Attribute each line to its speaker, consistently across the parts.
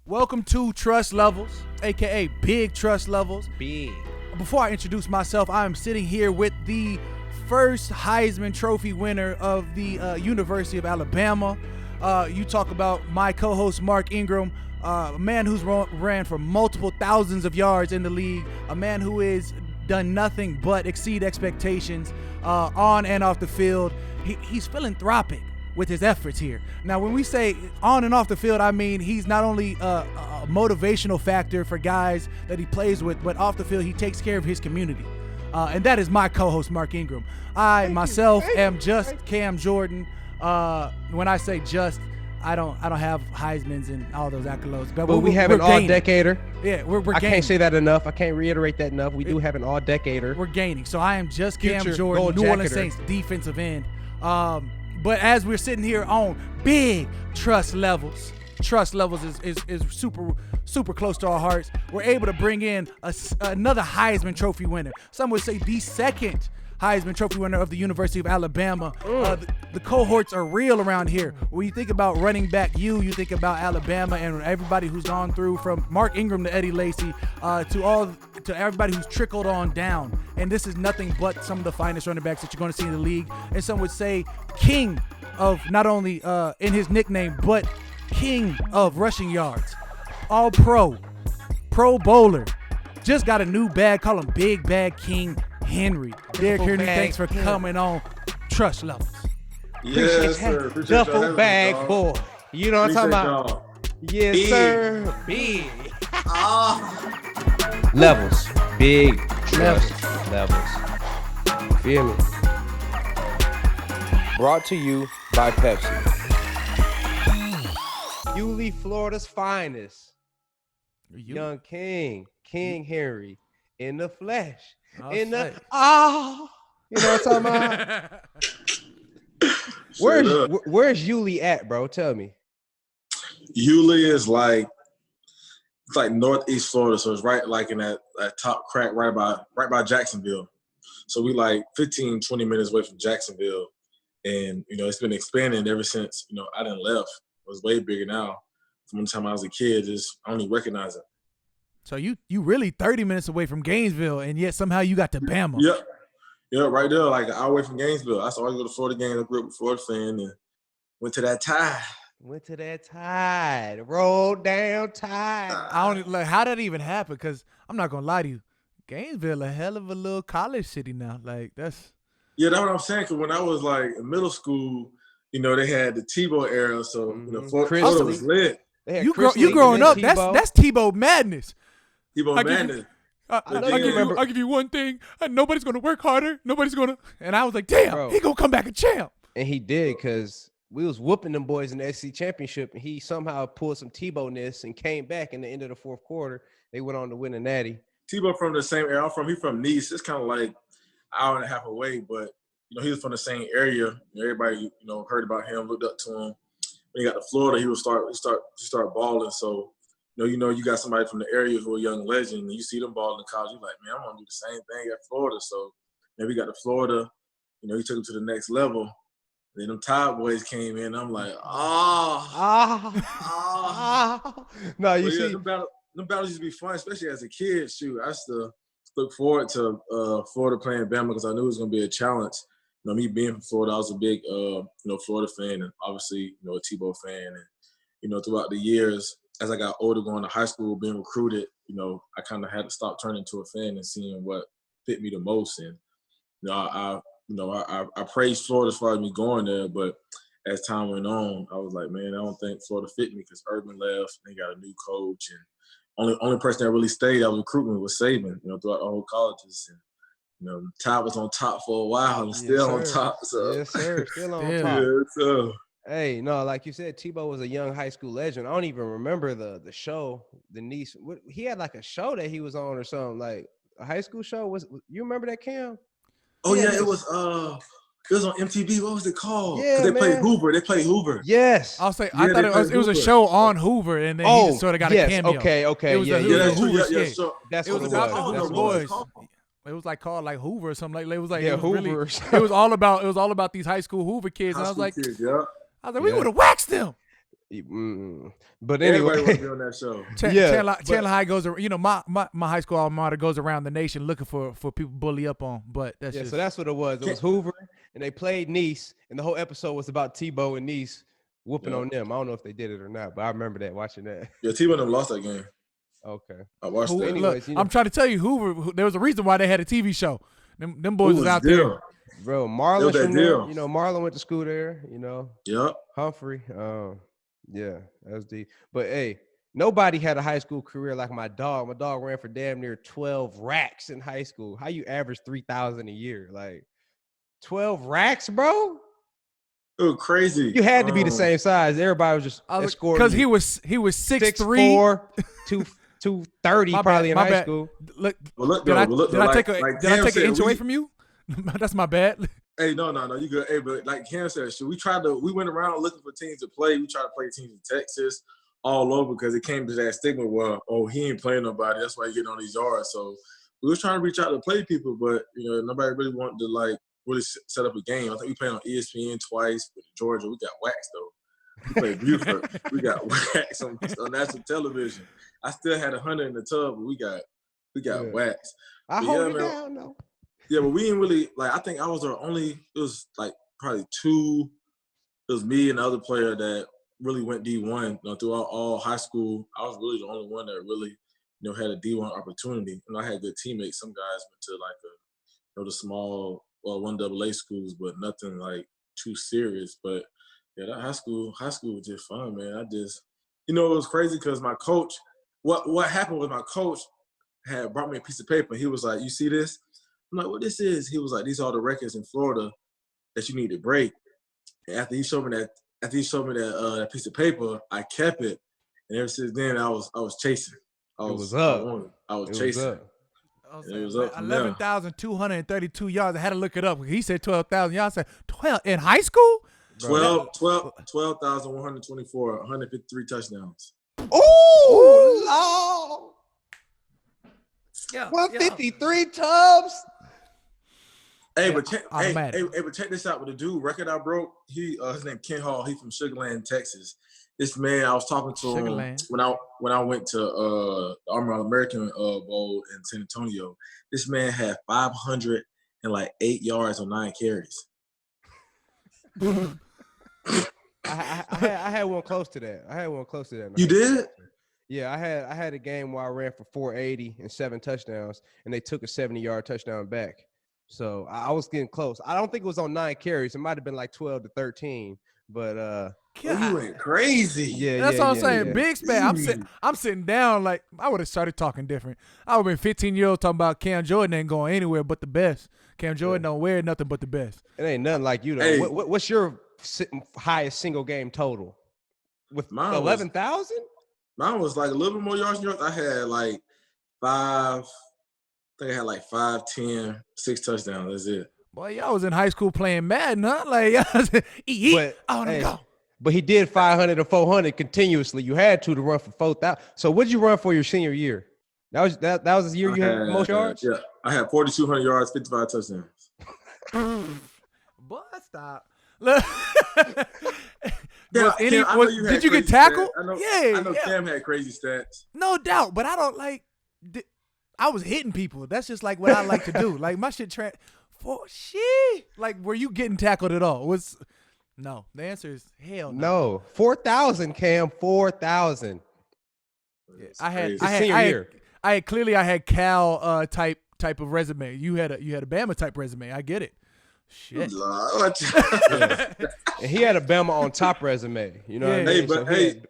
Speaker 1: Welcome to Truss Levelz, aka Big Truss Levelz.
Speaker 2: Big.
Speaker 1: Before I introduce myself, I am sitting here with the first Heisman Trophy winner of the University of Alabama. You talk about my co-host Mark Ingram, a man who's ran for multiple thousands of yards in the league, a man who has done nothing but exceed expectations on and off the field. He's philanthropic with his efforts here. Now, when we say on and off the field, I mean he's not only a motivational factor for guys that he plays with, but off the field, he takes care of his community. And that is my co-host, Mark Ingram. I myself am just Cam Jordan. When I say just, I don't have Heismans and all those accolades. But
Speaker 2: we have an all-decader.
Speaker 1: Yeah, we're
Speaker 2: I
Speaker 1: gaining.
Speaker 2: can't say that enough. I can't reiterate that enough. We do have an all-decader.
Speaker 1: We're gaining. So I am just Cam
Speaker 2: Future
Speaker 1: Jordan,
Speaker 2: gold
Speaker 1: New Orleans
Speaker 2: jacketer.
Speaker 1: Saints defensive end. But as we're sitting here on Big Truss Levelz, Truss Levelz is super close to our hearts. We're able to bring in another Heisman Trophy winner. Some would say the second Heisman Trophy winner of the University of Alabama. The cohorts are real around here. When you think about running back you think about Alabama and everybody who's gone through, from Mark Ingram to Eddie Lacy to everybody who's trickled on down. And this is nothing but some of the finest running backs that you're going to see in the league. And some would say king of not only in his nickname, but king of rushing yards. All pro bowler. Just got a new bag. Call him Big Bag King Henry. Derrick Henry, thanks for coming on Truss Levelz.
Speaker 3: Yes, sir. Appreciate
Speaker 2: Duffel
Speaker 3: y'all
Speaker 2: bag
Speaker 3: having me,
Speaker 2: boy.
Speaker 3: dog.
Speaker 2: You know what I'm talking
Speaker 3: Appreciate
Speaker 2: about?
Speaker 3: y'all.
Speaker 2: Yes,
Speaker 3: Big.
Speaker 2: sir. Big.
Speaker 3: Ah.
Speaker 2: Levels. Big trust levels. Feel me? Brought to you by Pepsi. Yulee, Florida's finest. Young King Henry, in the flesh.
Speaker 1: Oh,
Speaker 2: In the
Speaker 1: shit.
Speaker 2: you know what I'm talking about? Where's Yulee at, bro? Tell me.
Speaker 3: Yulee is like, it's like northeast Florida, so it's right like in that top crack right by Jacksonville. So we like 15, 20 minutes away from Jacksonville. And, it's been expanding ever since, I done left. It was way bigger now. From the time I was a kid, I don't even recognize it.
Speaker 1: So you really 30 minutes away from Gainesville, and yet somehow you got to Bama.
Speaker 3: Yep. Yeah, right there, like an hour away from Gainesville. I used to always go to Florida games. I grew up a Florida fan and went to that Tide.
Speaker 2: Roll down Tide.
Speaker 1: I don't like how that even happened, because I'm not gonna lie to you, Gainesville a hell of a little college city now. Like that's.
Speaker 3: Yeah, that's what I'm saying. Because when I was like in middle school, they had the Tebow era, so Florida was lit.
Speaker 1: You growing up, that's Tebow madness.
Speaker 3: Tebow madness.
Speaker 1: I'll give you one thing. Nobody's gonna work harder. Nobody's gonna. And I was like, damn,
Speaker 2: Bro.
Speaker 1: he gonna come back a champ.
Speaker 2: And he did, because we was whooping them boys in the SEC championship, and he somehow pulled some Tebow-ness and came back in the end of the fourth quarter. They went on to win a natty.
Speaker 3: Tebow from the same area. He's from Nice. It's kind of like an hour and a half away, but he was from the same area. Everybody heard about him, looked up to him. When he got to Florida, he start balling. So you got somebody from the area who a young legend, and you see them balling in college. You're like, man, I'm gonna do the same thing at Florida. So we got to Florida. He took him to the next level. Then them Tide boys came in. I'm like,
Speaker 2: No, you
Speaker 3: But
Speaker 2: see,
Speaker 3: them battles used to be fun, especially as a kid. Shoot, I used to look forward to Florida playing Bama because I knew it was going to be a challenge. Me being from Florida, I was a big, Florida fan, and obviously, a Tebow fan. And throughout the years, as I got older, going to high school, being recruited, I kind of had to stop turning to a fan and seeing what fit me the most. And I praised Florida as far as me going there, but as time went on, I was like, man, I don't think Florida fit me because Urban left. They got a new coach, and only person that really stayed, I was recruiting was Saban. Throughout the whole colleges, and Tide was on top for a while and still on top. So
Speaker 2: yes, sir, still on
Speaker 1: Yeah.
Speaker 2: top.
Speaker 3: yeah, so
Speaker 2: Hey, no, like you said, Tebow was a young high school legend. I don't even remember the show, the niece. He had like a show that he was on or something, like a high school show. You remember that, Cam?
Speaker 3: it was on MTV. What was it called?
Speaker 2: Yeah,
Speaker 3: 'cause they played
Speaker 2: man.
Speaker 3: Hoover. They played Hoover.
Speaker 2: Yes.
Speaker 1: I'll say
Speaker 3: Yeah,
Speaker 1: I
Speaker 3: they
Speaker 1: thought it was
Speaker 3: played
Speaker 1: a
Speaker 3: Hoover.
Speaker 1: show on Hoover, and then he just sort of got a cameo.
Speaker 2: Okay.
Speaker 1: It was
Speaker 2: yeah,
Speaker 1: a
Speaker 2: yeah,
Speaker 1: Hoover.
Speaker 3: that's true.
Speaker 1: Hoover
Speaker 3: Yeah,
Speaker 1: skit.
Speaker 3: sure.
Speaker 2: That's
Speaker 1: It
Speaker 2: what
Speaker 1: was
Speaker 2: it
Speaker 1: about
Speaker 2: was.
Speaker 1: the
Speaker 2: That's
Speaker 1: Hoover
Speaker 2: what it was.
Speaker 1: boys. It was like called like Hoover or something. Like it was like
Speaker 2: Yeah,
Speaker 1: it was
Speaker 2: Hoover
Speaker 1: really,
Speaker 2: or something.
Speaker 1: it was all about these high school Hoover kids, and I was like,
Speaker 3: Kids, yeah.
Speaker 1: we would have waxed them.
Speaker 2: But
Speaker 3: Everybody
Speaker 2: anyway,
Speaker 3: want to be on that show.
Speaker 1: Chandler High goes, my high school alma mater goes around the nation looking for people to bully up on. But that's
Speaker 2: yeah.
Speaker 1: just,
Speaker 2: So that's what it was. It was Hoover, and they played Nice, and the whole episode was about Tebow and Nice whooping on them. I don't know if they did it or not, but I remember that watching that.
Speaker 3: Yeah, Tebow and them lost that game.
Speaker 2: Okay.
Speaker 3: I watched
Speaker 1: Hoover,
Speaker 3: that.
Speaker 2: Anyways,
Speaker 1: look, I'm trying to tell you, Hoover. There was a reason why they had a TV show. Them boys was out there.
Speaker 2: Bro, Marlon's
Speaker 3: that
Speaker 2: from there.
Speaker 3: deal.
Speaker 2: Marlon went to school there.
Speaker 3: Yep.
Speaker 2: Humphrey. Yeah, that's deep. But hey, nobody had a high school career like my dog. My dog ran for damn near 12 racks in high school. How you average 3,000 a year? Like 12 racks, bro?
Speaker 3: It was crazy.
Speaker 2: You had to be the same size. Everybody was just escorting
Speaker 1: because
Speaker 2: you.
Speaker 1: he was 6'3",
Speaker 2: 6'4", 230 probably in high school.
Speaker 1: Look,
Speaker 3: did
Speaker 1: I take an inch away from you? That's my bad.
Speaker 3: Hey, no, you good. Hey, but like Cam said, we went around looking for teams to play. We tried to play teams in Texas, all over, because it came to that stigma where, he ain't playing nobody. That's why he getting on these yards. So we was trying to reach out to play people, but nobody really wanted to really set up a game. I think we played on ESPN twice with Georgia. We got waxed though. We played Buford. We got waxed on national television. I still had 100 in the tub, but we got waxed.
Speaker 2: I hold it down though.
Speaker 3: Yeah, but we didn't really I think I was our only. It was probably two. It was me and the other player that really went D1 throughout all high school. I was really the only one that really had a D1 opportunity, and I had good teammates. Some guys went to the small 1AA schools, but nothing too serious. But yeah, that high school was just fun, man. I just it was crazy because my coach. What happened was my coach had brought me a piece of paper. He was like, "You see this?" I'm like, "What this is?" He was like, "These are the records in Florida that you need to break." And after he showed me that piece of paper, I kept it, and ever since then I was chasing. I was chasing. It was up.
Speaker 1: 11,232 yards. I had to look it up. He said 12,000 yards. I said 12 in high school.
Speaker 3: 12,124, 153 touchdowns.
Speaker 2: Oh, Lord.
Speaker 1: Yeah,
Speaker 2: 153 tubs.
Speaker 3: Hey, but check this out. With the dude record I broke, his name Ken Hall. He from Sugar Land, Texas. This man, I was talking to him when I went to the Army All-American Bowl in San Antonio. This man had 508 yards on 9 carries.
Speaker 2: I had one close to that.
Speaker 3: You did?
Speaker 2: Yeah, I had a game where I ran for 480 and 7 touchdowns, and they took a 70-yard touchdown back. So I was getting close. I don't think it was on 9 carries. It might have been 12 to 13. But
Speaker 3: you went crazy.
Speaker 2: Yeah,
Speaker 1: that's what I'm saying.
Speaker 2: Yeah.
Speaker 1: Big span. I'm sitting down I would have started talking different. I would have been 15-year-old talking about Cam Jordan ain't going anywhere but the best. Cam Jordan don't wear nothing but the best.
Speaker 2: It ain't nothing like you though.
Speaker 3: Hey.
Speaker 2: What's your highest single game total? With 11,000?
Speaker 3: Mine was a little bit more yards. I had 5. I think I had 5, 10, 6 touchdowns. That's it.
Speaker 1: Boy, y'all was in high school playing Madden, huh? Go.
Speaker 2: But he did 500 or 400 continuously. You had to run for 4,000. So what did you run for your senior year? That was the year you had the most yards?
Speaker 3: Yeah, I had 4,200 yards, 55 touchdowns.
Speaker 1: Boy, stop. Look.
Speaker 3: Did
Speaker 1: you get tackled?
Speaker 3: I know
Speaker 1: Yeah.
Speaker 3: Cam had crazy stats.
Speaker 1: No doubt, but I don't I was hitting people. That's just what I like to do. My shit were you getting tackled at all? No. The answer is hell no.
Speaker 2: No. 4,000, Cam. 4,000.
Speaker 1: I had Cal type of resume. You had a Bama type resume. I get it. Shit.
Speaker 2: And he had a Bama on top resume. You know what I mean?
Speaker 3: Hey,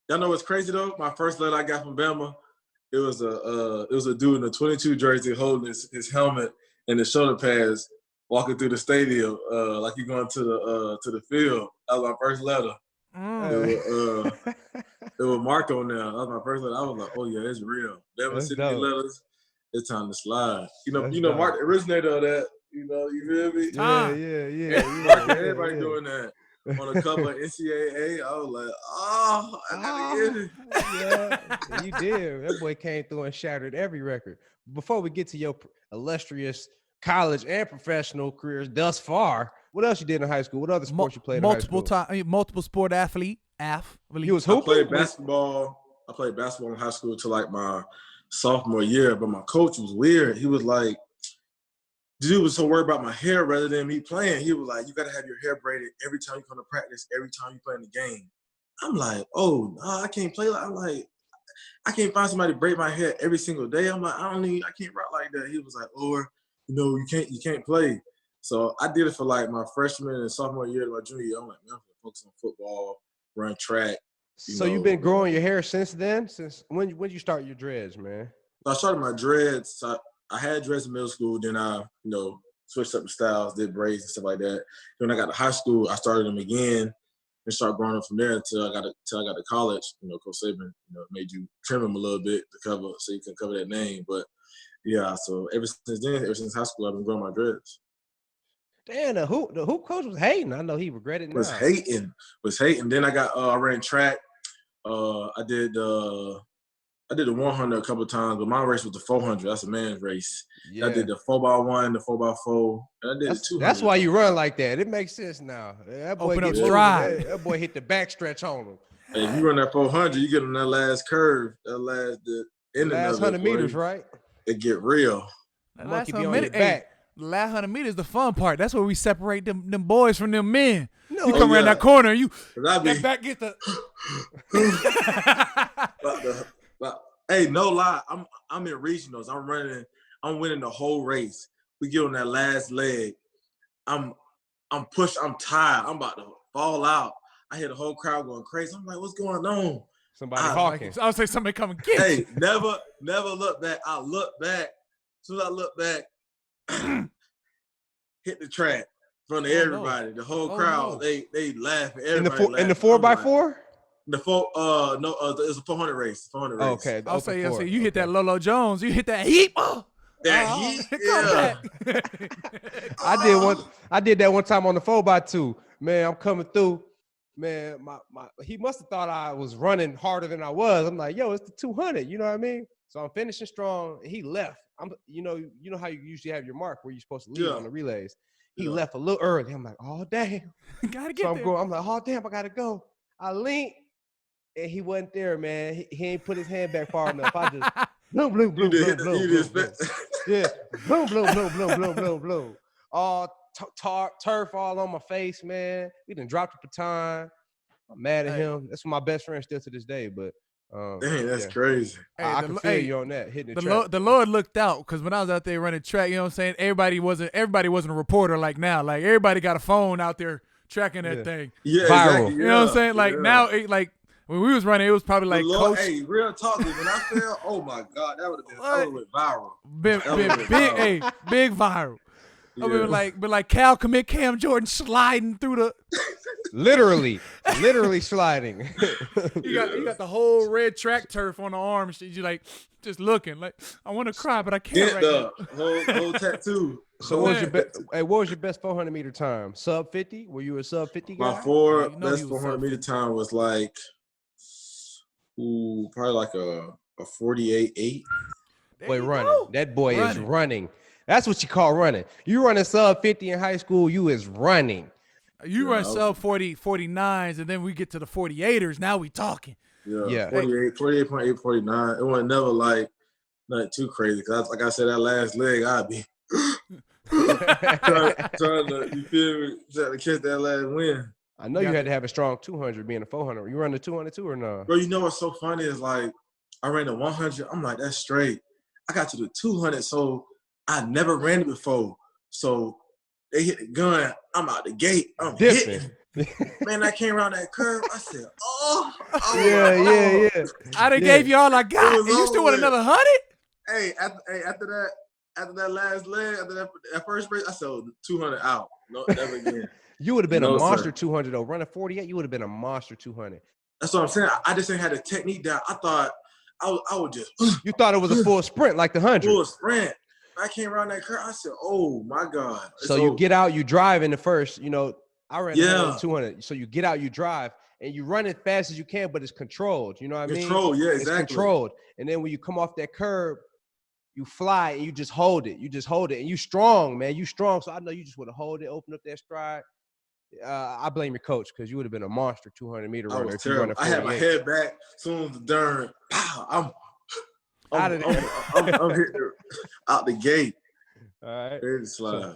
Speaker 3: y'all know what's crazy though? My first letter I got from Bama, it was a dude in a 22 jersey holding his helmet and his shoulder pads, walking through the stadium like he going to the field. That was my first letter. It was Marco now. That was my first letter. I was like, oh yeah, it's real. Bama sent me letters. It's time to slide. Mark the originator of that. You feel me?
Speaker 2: Yeah.
Speaker 3: Everybody doing that. On a cover of NCAA, I was like, I gotta get it.
Speaker 2: Yeah, you did. That boy came through and shattered every record. Before we get to your illustrious college and professional careers thus far, what else you did in high school? What other sports you played in high school?
Speaker 1: Multiple sport athlete. athlete?
Speaker 2: You was
Speaker 3: I
Speaker 2: hooping?
Speaker 3: played basketball in high school till like my sophomore year, but my coach was weird. He was like, dude was so worried about my hair rather than me playing. He was like, you got to have your hair braided every time you come to practice, every time you play in the game. I'm like, oh, no, I can't play like, I'm like, I can't find somebody to braid my hair every single day. I'm like, I can't rock like that. He was like, you can't play. So I did it for like my freshman and sophomore year to my junior year. I'm like, man, I'm gonna focus on football, run track.
Speaker 2: So you've been growing your hair since then? Since when did you start your dreads, man?
Speaker 3: So I started my dreads. So I had dreads in middle school. Then I, switched up the styles, did braids and stuff like that. Then when I got to high school, I started them again and started growing them from there until I got to college. Coach Saban, made you trim them a little bit to cover so you can cover that name. But yeah, so ever since high school, I've been growing my dreads.
Speaker 2: Damn, the hoop coach was hating. I know he regretted it now.
Speaker 3: Was hating. Then I ran track. I did the 100 a couple of times, but my race was the 400. That's a man's race. Yeah. I did the 4x1, the 4x4, and I did the 200.
Speaker 2: That's why you run like that. It makes sense now. That boy
Speaker 1: open up stride.
Speaker 2: That boy hit the back stretch on him.
Speaker 3: Hey, if you run that 400, you get on that last curve, the
Speaker 2: last 100 meters, right?
Speaker 3: It get real.
Speaker 1: The last 100 meters, the fun part. That's where we separate them boys from them men. No, you come around that corner, that back get the.
Speaker 3: Hey, no lie, I'm in regionals. I'm winning the whole race. We get on that last leg. I'm pushed. I'm tired. I'm about to fall out. I hear the whole crowd going crazy. I'm like, what's going on?
Speaker 2: Somebody talking.
Speaker 1: I would say somebody come and get
Speaker 3: you. Hey, never look back. I look back. As soon as I look back, hit the track in front of everybody. No. The whole crowd, they laugh at everybody.
Speaker 2: In the 4x4?
Speaker 3: It's a 400 race. 400 race.
Speaker 2: Okay.
Speaker 1: I'll say you hit that Lolo Jones. You hit that heat.
Speaker 3: Heat. Yeah.
Speaker 2: I did that one time on the 4x2. Man, I'm coming through. Man, he must have thought I was running harder than I was. I'm like, yo, it's the 200. You know what I mean? So I'm finishing strong. He left. You know how you usually have your mark where you're supposed to leave on the relays. He left a little early. I'm like, oh damn.
Speaker 1: Gotta get there.
Speaker 2: I'm like, oh damn, I gotta go. I leaned, and he wasn't there, man. He ain't put his hand back far enough. I just bloom, bloom, bloom, bloom, bloom, bloom. Yeah, bloom, bloom, bloom, bloom, bloom, bloom, bloom. All turf all on my face, man. We done dropped the baton. I'm mad at him. That's my best friend still to this day, but.
Speaker 3: Dang, that's crazy.
Speaker 2: I can feel you on that, hitting the track.
Speaker 1: The Lord looked out because when I was out there running track, you know what I'm saying? Everybody wasn't a reporter like now. Like everybody got a phone out there tracking that thing.
Speaker 3: Yeah,
Speaker 2: viral.
Speaker 3: Exactly.
Speaker 1: You know what I'm saying? Like now, when we was running, it was probably like
Speaker 3: Lord, hey, real talk. When I fell, oh my God, that would have been viral.
Speaker 1: Big viral. Yeah. I mean, like Cal commit Cam Jordan sliding through the
Speaker 2: literally sliding.
Speaker 1: You got the whole red track turf on the arm. You like just looking like I want to cry, but I can't right now.
Speaker 3: Whole tattoo.
Speaker 2: So what was your best 400 meter time? Sub 50? Were you a sub 50 guy?
Speaker 3: My best 400 meter time was like, probably like a 48.8.
Speaker 2: Boy, running. That boy is running. That's what you call running. You running sub 50 in high school, you is running.
Speaker 1: You run sub 49s, and then we get to the 48ers. Now we talking.
Speaker 3: Yeah. 48.8, 49. It wasn't never like nothing too crazy. Cause like I said, that last leg, I'd be trying to, you feel me, trying to catch that last win.
Speaker 2: I know you had to have a strong 200 being a 400. You run the 200 too or no?
Speaker 3: Bro, you know what's so funny is like I ran the 100. I'm like, that's straight. I got to the 200, so I never ran it before. So they hit the gun. I'm out the gate. I'm hitting. Man, I came around that curve. I said,
Speaker 2: yeah.
Speaker 1: I done gave you all I got. And you still want another 100?
Speaker 3: Hey, after that last leg, after that first race, I said 200 out. No, never again.
Speaker 2: You would have been a monster 200 though. Running 48, you would have been a monster 200.
Speaker 3: That's what I'm saying. I just ain't had the technique down. I thought I would just.
Speaker 2: You thought it was a full sprint like the 100.
Speaker 3: Full sprint. I came around that curve. I said, "Oh my God!"
Speaker 2: So you get out, you drive in the first. I ran 200. So you get out, you drive, and you run as fast as you can, but it's controlled. You know what I mean?
Speaker 3: Controlled, yeah, exactly.
Speaker 2: It's controlled. And then when you come off that curb, you fly and you just hold it. And you strong, man. You strong. So I know you just want to hold it, open up that stride. I blame your coach because you would have been a monster 200-meter
Speaker 3: I
Speaker 2: runner
Speaker 3: was
Speaker 2: if you running
Speaker 3: terrible. I had my
Speaker 2: 48.
Speaker 3: head back. As soon as the darn, pow,
Speaker 2: Out of there.
Speaker 3: I'm hitting out the gate.
Speaker 2: All right.
Speaker 3: Ready to slide.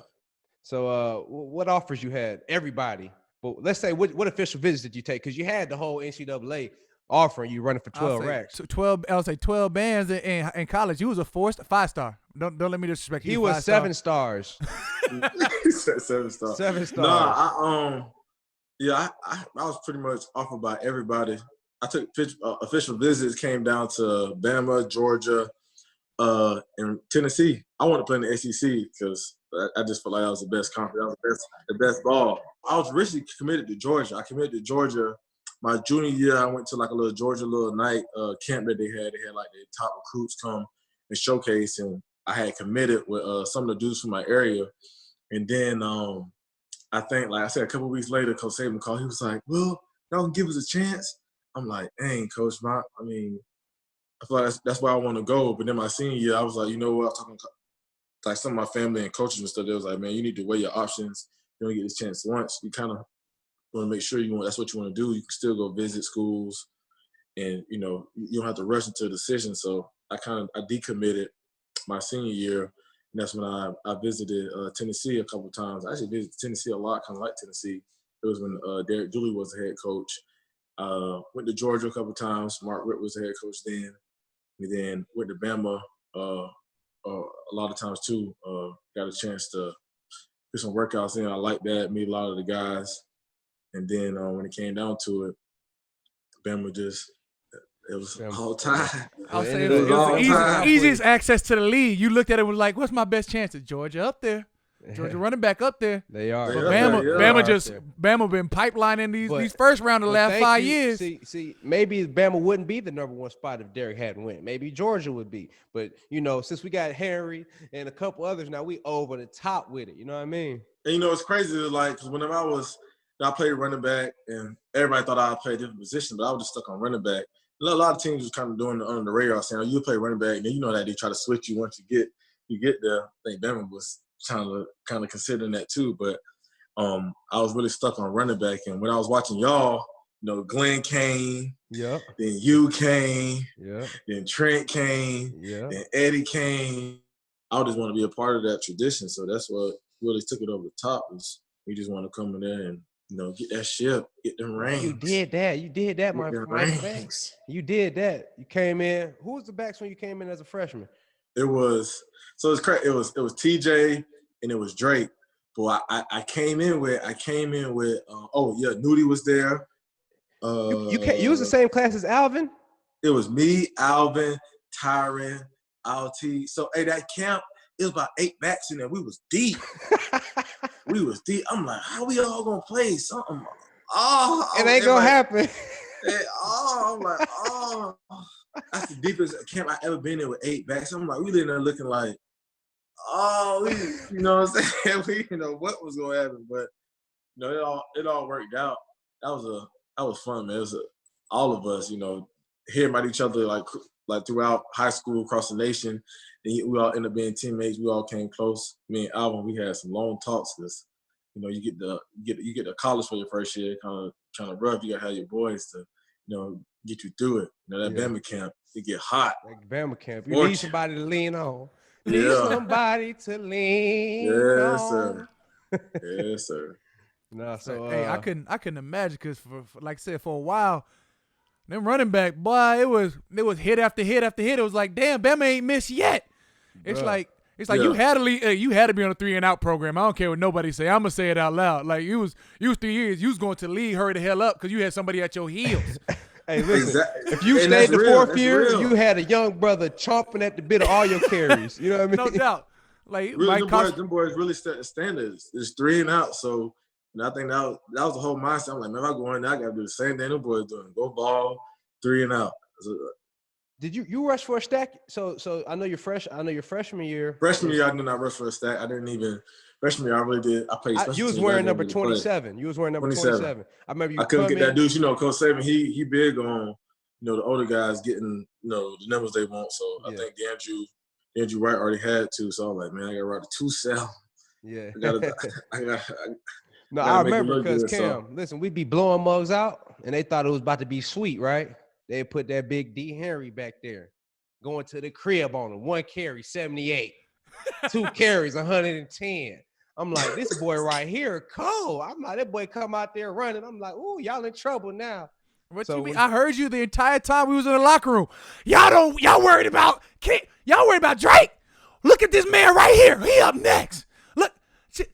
Speaker 2: So what offers you had? Everybody. But let's say what official visits did you take? Because you had the whole NCAA offering you running for 12 racks.
Speaker 1: 12. I would say 12 bands in college. You was a 5-star. Don't let me disrespect you.
Speaker 2: He was 7 stars.
Speaker 3: He said 7 stars.
Speaker 2: 7 stars.
Speaker 3: Nah, I was pretty much offered by everybody. I took official visits. Came down to Bama, Georgia, and Tennessee. I wanted to play in the SEC because I just felt like that was the best conference. That was the best ball. I was originally committed to Georgia. I committed to Georgia my junior year. I went to like a little Georgia night camp that they had. They had like the top recruits come and showcase, and I had committed with some of the dudes from my area. And then I think, like I said, a couple of weeks later, Coach Saban called. He was like, "Well, y'all can give us a chance." I'm like, "Dang, Coach, I feel like that's where I want to go." But then my senior year, I was like, you know what? I was talking to like some of my family and coaches and stuff. They was like, "Man, you need to weigh your options. You only get this chance once. You kind of want to make sure that's what you want to do. You can still go visit schools, and you don't have to rush into a decision." So I decommitted my senior year, and that's when I visited Tennessee a couple of times. I actually visited Tennessee a lot, kind of like Tennessee. It was when Derrick was the head coach. Went to Georgia a couple of times. Mark Ritt was the head coach then. We then went to Bama a lot of times too. Got a chance to do some workouts in. I liked that. Meet a lot of the guys. And then when it came down to it, Bama it was all time.
Speaker 1: I'll say it was the easiest access to the league. You looked at it and was like, what's my best chances? Georgia up there. Georgia running back up there.
Speaker 2: They are.
Speaker 1: But Bama been pipelining these first round of the last 5 years.
Speaker 2: See, maybe Bama wouldn't be the number 1 spot if Derrick hadn't went. Maybe Georgia would be. But, since we got Henry and a couple others, now we over the top with it. You know what I mean?
Speaker 3: And it's crazy. Like, because whenever I played running back, and everybody thought I played a different position, but I was just stuck on running back. A lot of teams was kind of doing it under the radar, saying, "Oh, you play running back," and then that they try to switch you once you get there. I think Bama was kind of considering that too, but I was really stuck on running back. And when I was watching y'all, Glenn came, then you came, then Trent came, then Eddie came. I just want to be a part of that tradition, so that's what really took it over the top. Is we just want to come in there and get that ship, get them rings.
Speaker 2: You did that, my friend. You did that. You came in. Who was the backs when you came in as a freshman?
Speaker 3: It was crazy. It was TJ and it was Drake. Boy, I came in with Nudie was there.
Speaker 2: You was the same class as Alvin?
Speaker 3: It was me, Alvin, Tyron, LT. So that camp, it was about 8 backs in there. We was deep. I'm like, how we all gonna play something?
Speaker 2: It ain't gonna happen.
Speaker 3: I'm like, that's the deepest camp I ever been in with 8 backs. I'm like, we in there looking like, you know what I'm saying? We what was gonna happen, but it all worked out. That was fun, man. It was all of us, hearing about each other like throughout high school, across the nation. And we all ended up being teammates. We all came close. Me and Alvin, we had some long talks because, you get to college for your first year, kind of rough. You gotta have your boys to, get you through it. That Bama camp, it get hot.
Speaker 2: Like Bama camp, you need somebody to lean on. Need somebody to lean on.
Speaker 3: Sir. Yes, sir.
Speaker 2: No, so
Speaker 1: hey, I couldn't imagine because for like I said, for a while, them running back, boy, it was hit after hit after hit. It was like, damn, Bama ain't missed yet. It's like you had to be on a 3-and-out program. I don't care what nobody say. I'm gonna say it out loud. Like you was 3 years. You was going to the league, hurry the hell up because you had somebody at your heels.
Speaker 2: Hey, listen. If you stayed the 4th year, you had a young brother chomping at the bit of all your carries. You know what I mean?
Speaker 1: No doubt. Like
Speaker 3: really, them boys really set the standards. It's 3-and-out. So I think that was the whole mindset. I'm like, man, if I go in there, I gotta do the same thing them boys doing. Go ball, 3-and-out.
Speaker 2: Did you rush for a stack? So I know your freshman year.
Speaker 3: Freshman year, I did not rush for a stack. I didn't even. Freshman year, I really did. I played.
Speaker 2: You was wearing number 27. You was wearing number 27. I remember you.
Speaker 3: I couldn't get that dude. Coach Saban, he big on the older guys getting the numbers they want. So I think Andrew Wright already had 2. So I'm like, man, I got to ride a 2 cell.
Speaker 2: Yeah. No, I
Speaker 3: make it
Speaker 2: remember
Speaker 3: look
Speaker 2: because
Speaker 3: good, so.
Speaker 2: Cam, listen, we'd be blowing mugs out, and they thought it was about to be sweet, right? They put that big D Henry back there, going to the crib on him. 1 carry, 78. 2 carries, 110. I'm like, this boy right here, cold. I'm like, that boy come out there running. I'm like, ooh, y'all in trouble now.
Speaker 1: What
Speaker 2: So
Speaker 1: you mean? I heard you the entire time we was in the locker room. Y'all worried about Drake? Look at this man right here. He up next. Look,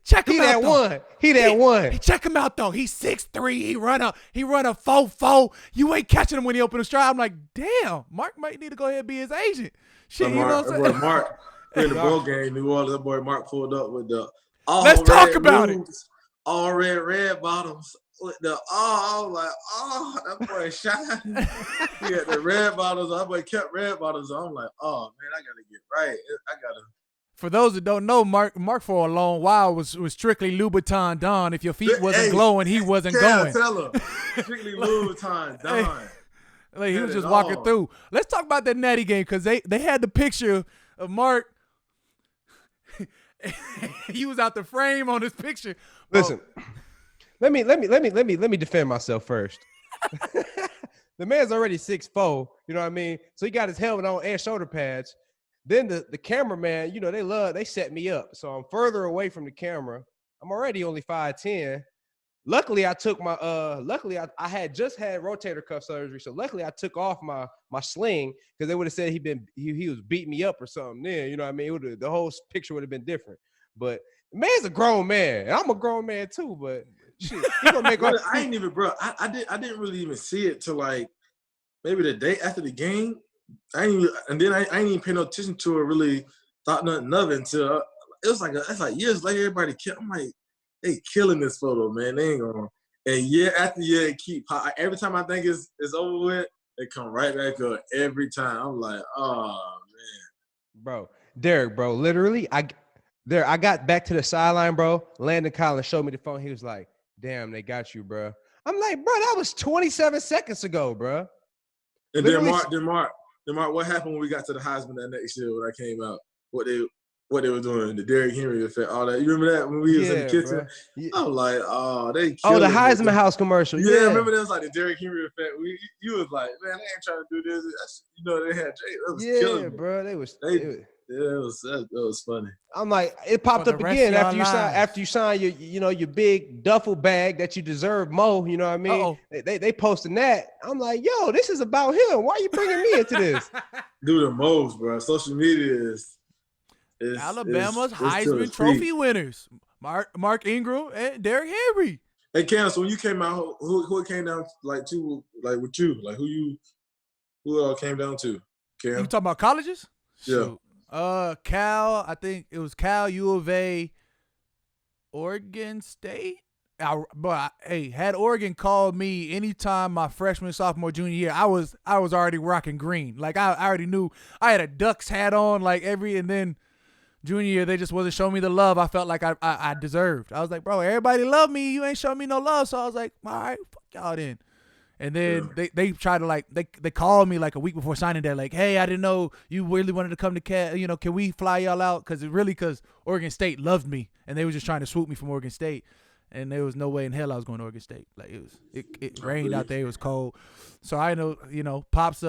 Speaker 1: check him out.
Speaker 2: He that one.
Speaker 1: Check him out though. He's 6'3". He run a 4.4. You ain't catching him when he open the stride. I'm like, damn, Mark might need to go ahead and be his agent. Shit, you know what I'm saying?
Speaker 3: Mark in the ball game, New Orleans, that boy Mark pulled up with the
Speaker 1: Let's talk about it.
Speaker 3: All red bottoms. With the I was like, that boy shine. He had the red bottles. That boy kept red bottles. I'm like, man, I gotta get right.
Speaker 1: For those that don't know, Mark for a long while was strictly Louboutin Don. If your feet wasn't glowing, he wasn't going.
Speaker 3: Tell him. Strictly Louboutin Don.
Speaker 1: Like he was just walking through. Let's talk about that Natty game because they had the picture of Mark. He was out the frame on this picture.
Speaker 2: Listen. Let me defend myself first. The man's already 6'4", you know what I mean? So he got his helmet on and shoulder pads. Then the cameraman, you know, they set me up. So I'm further away from the camera. I'm already only 5'10". Luckily, I took my I had just had rotator cuff surgery. So luckily I took off my sling because they would have said he was beating me up or something then, you know what I mean? The whole picture would have been different. But the man's a grown man. And I'm a grown man too, but shit, he gonna make
Speaker 3: I ain't even, bro. I didn't really even see it till like maybe the day after the game. I ain't even pay no attention to it. Really thought nothing of it until it was like years later. Everybody I'm like, they killing this photo, man. They ain't gonna. And year after year, it keep every time I think it's over with, they come right back up every time. I'm like, oh man,
Speaker 2: bro, Derrick, bro, literally, I got back to the sideline, bro. Landon Collins showed me the phone. He was like, damn, they got you, bro. I'm like, bro, that was 27 seconds ago, bro.
Speaker 3: And then Mark, what happened when we got to the Heisman that next year when I came out? What they were doing, the Derrick Henry effect, all that. You remember that when we was in the kitchen? Yeah. I was like, they killed
Speaker 2: the Heisman House commercial.
Speaker 3: Yeah, I remember that was like the Derrick Henry effect. You was like, man, they ain't trying to do this. You know, they had Jay. That was killing me.
Speaker 2: Bro,
Speaker 3: that was funny.
Speaker 2: I'm like, it popped up again after you sign your big duffel bag that you deserve, Mo. You know what I mean? They posting that. I'm like, yo, this is about him. Why are you bringing me into this?
Speaker 3: Do the most, bro. Social media is
Speaker 1: Alabama's Heisman Trophy winners, Mark Ingram and Derrick Henry.
Speaker 3: Hey, Cam, so when you came out, who it came down with you? Like who all came down to? Cam?
Speaker 1: You talking about colleges?
Speaker 3: Yeah.
Speaker 1: Cal, I think it was Cal, U of A, Oregon State. Had Oregon called me anytime my freshman, sophomore, junior year, I was already rocking green. Like I already knew I had a Ducks hat on, and then junior year they just wasn't showing me the love I felt like I deserved. I was like, bro, everybody love me. You ain't showing me no love. So I was like, all right, fuck y'all then. And then they tried to they called me like a week before signing day, like, hey, I didn't know you really wanted to come to Cal. You know, can we fly y'all out? Because Oregon State loved me and they was just trying to swoop me from Oregon State. And there was no way in hell I was going to Oregon State. Like it rained out there. It was cold. So I know, Pops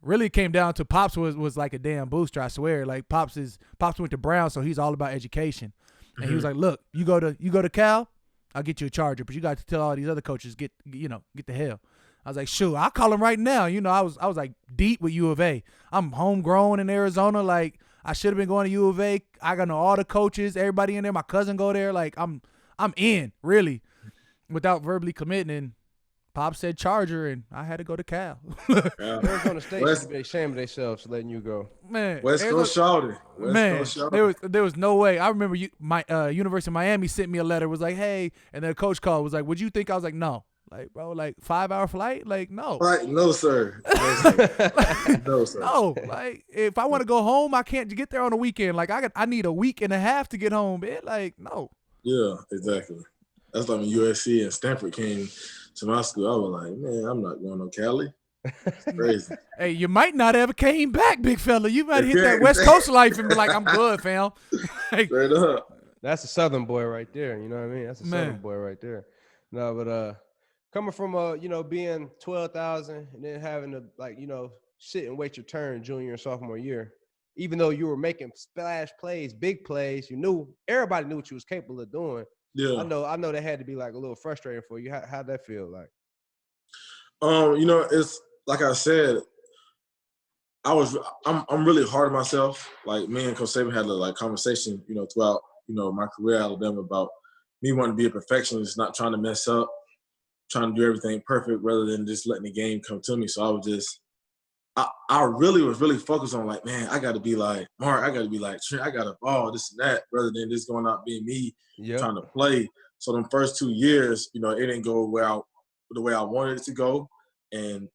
Speaker 1: really came down to Pops was like a damn booster, I swear. Like Pops went to Brown, so he's all about education. And he was like, look, you go to Cal, I'll get you a charger, but you got to tell all these other coaches get the hell. I was like, shoot, I'll call him right now. You know, I was like deep with U of A. I'm homegrown in Arizona. Like I should have been going to U of A. I got to know all the coaches, everybody in there. My cousin go there. Like I'm in, really, without verbally committing. And Pop said Charger, and I had to go to Cal.
Speaker 2: Arizona State should be ashamed of themselves for letting you go.
Speaker 1: Man,
Speaker 3: West Coast shouted.
Speaker 1: There was no way. I remember my University of Miami sent me a letter, was like, hey, and then a coach called, was like, would you think? I was like, no. Like, bro, 5-hour flight? Like, no.
Speaker 3: Like, no, sir. No, sir. No, sir.
Speaker 1: No, like, if I want to go home, I can't get there on a weekend. Like, I need a week and a half to get home, man. Like, no.
Speaker 3: Yeah, exactly. That's like when USC and Stanford came to my school. I was like, man, I'm not going to Cali. It's crazy.
Speaker 1: Hey, you might not ever came back, big fella. You might hit that West Coast life and be like, I'm good, fam. Like,
Speaker 3: straight up.
Speaker 2: That's a Southern boy right there. You know what I mean? That's a Southern
Speaker 1: Man.
Speaker 2: boy right there. No, but coming from being 12,000 and then having to sit and wait your turn junior and sophomore year, even though you were making splash plays, big plays, everybody knew what you was capable of doing.
Speaker 3: Yeah.
Speaker 2: I know that had to be like a little frustrating for you. How'd that feel like?
Speaker 3: It's like I said, I'm really hard on myself. Like me and Coach Saban had a conversation, throughout, my career at Alabama about me wanting to be a perfectionist, not trying to mess up, trying to do everything perfect rather than just letting the game come to me. So I was just I really was focused on like, man, I got to be like Mark, I got to be like Trent, I got to ball this and that rather than just going out being me trying to play. So them first 2 years, it didn't go the way I wanted it to go, and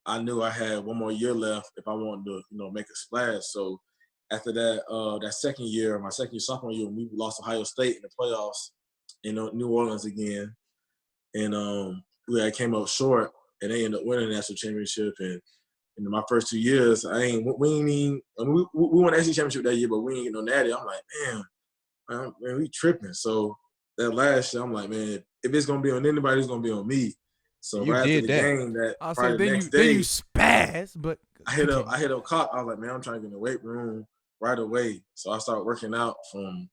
Speaker 3: I knew I had one more year left if I wanted to make a splash. So after that, that second year, my second year sophomore year, we lost Ohio State in the playoffs in New Orleans again, and we came up short, and they ended up winning the national championship. And in my first 2 years, we won the SEC championship that year, but we ain't get no natty. I'm like, man, we tripping. So that last year, I'm like, man, if it's gonna be on anybody, it's gonna be on me. So
Speaker 2: You
Speaker 3: right after
Speaker 2: did
Speaker 3: the
Speaker 2: that.
Speaker 3: game,
Speaker 1: I'll
Speaker 3: probably
Speaker 1: say
Speaker 3: the
Speaker 1: then
Speaker 3: next
Speaker 1: you
Speaker 3: day,
Speaker 1: then you spaz, but
Speaker 3: I hit up Cop. I was like, man, I'm trying to get in the weight room right away. So I started working out from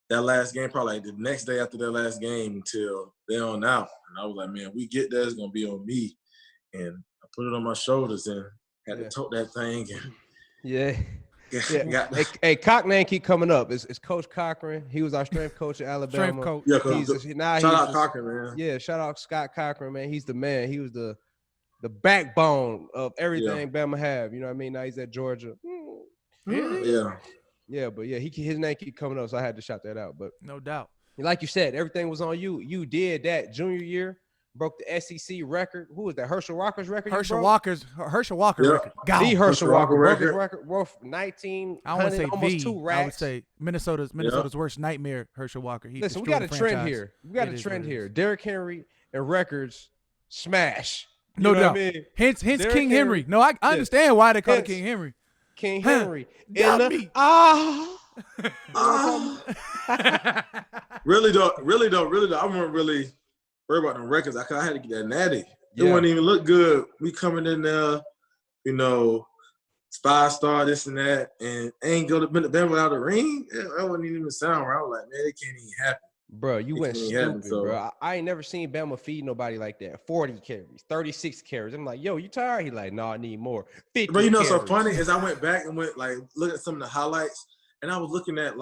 Speaker 3: that last game, probably like the next day after that last game until then on out. And I was like, man, we get there, it's gonna be on me. And I put it on my shoulders and had to tote that thing. And
Speaker 2: Yeah.
Speaker 3: got
Speaker 2: Hey, Cock name keep coming up. It's Coach Cochran. He was our strength coach at Alabama.
Speaker 1: strength coach.
Speaker 3: Yeah, shout out Cochran, man.
Speaker 2: Yeah, shout out Scott Cochran, man. He's the man. He was the backbone of everything Bama have. You know what I mean? Now he's at Georgia. Yeah, but yeah, his name keep coming up, so I had to shout that out. But
Speaker 1: No doubt.
Speaker 2: like you said, everything was on you. You did that junior year. Broke the SEC record. Who was that? Herschel Walker's record.
Speaker 1: Herschel Walker record.
Speaker 2: The Herschel Walker broke his
Speaker 3: record.
Speaker 2: Worth 19.
Speaker 1: I want to say
Speaker 2: almost 2 racks.
Speaker 1: I would say Minnesota's worst nightmare. Herschel Walker.
Speaker 2: Listen, we got a trend here. Derrick Henry and records smash.
Speaker 1: No doubt.
Speaker 2: I mean?
Speaker 1: Hence King Henry. No, I understand why they call it King Henry.
Speaker 2: King Henry.
Speaker 3: Really though, I wasn't really worried about the records. I had to get that natty. It wouldn't even look good. We coming in there, 5-star, this and that, and ain't go to Bama without a ring. That wouldn't even sound right. I was like, man, it can't even happen.
Speaker 2: Bro, you went stupid, bro. I ain't never seen Bama feed nobody like that. 40 carries, 36 carries. I'm like, yo, you tired? He like, no, I need more. 50
Speaker 3: But
Speaker 2: carries.
Speaker 3: so funny is I went back and look at some of the highlights, and I was looking at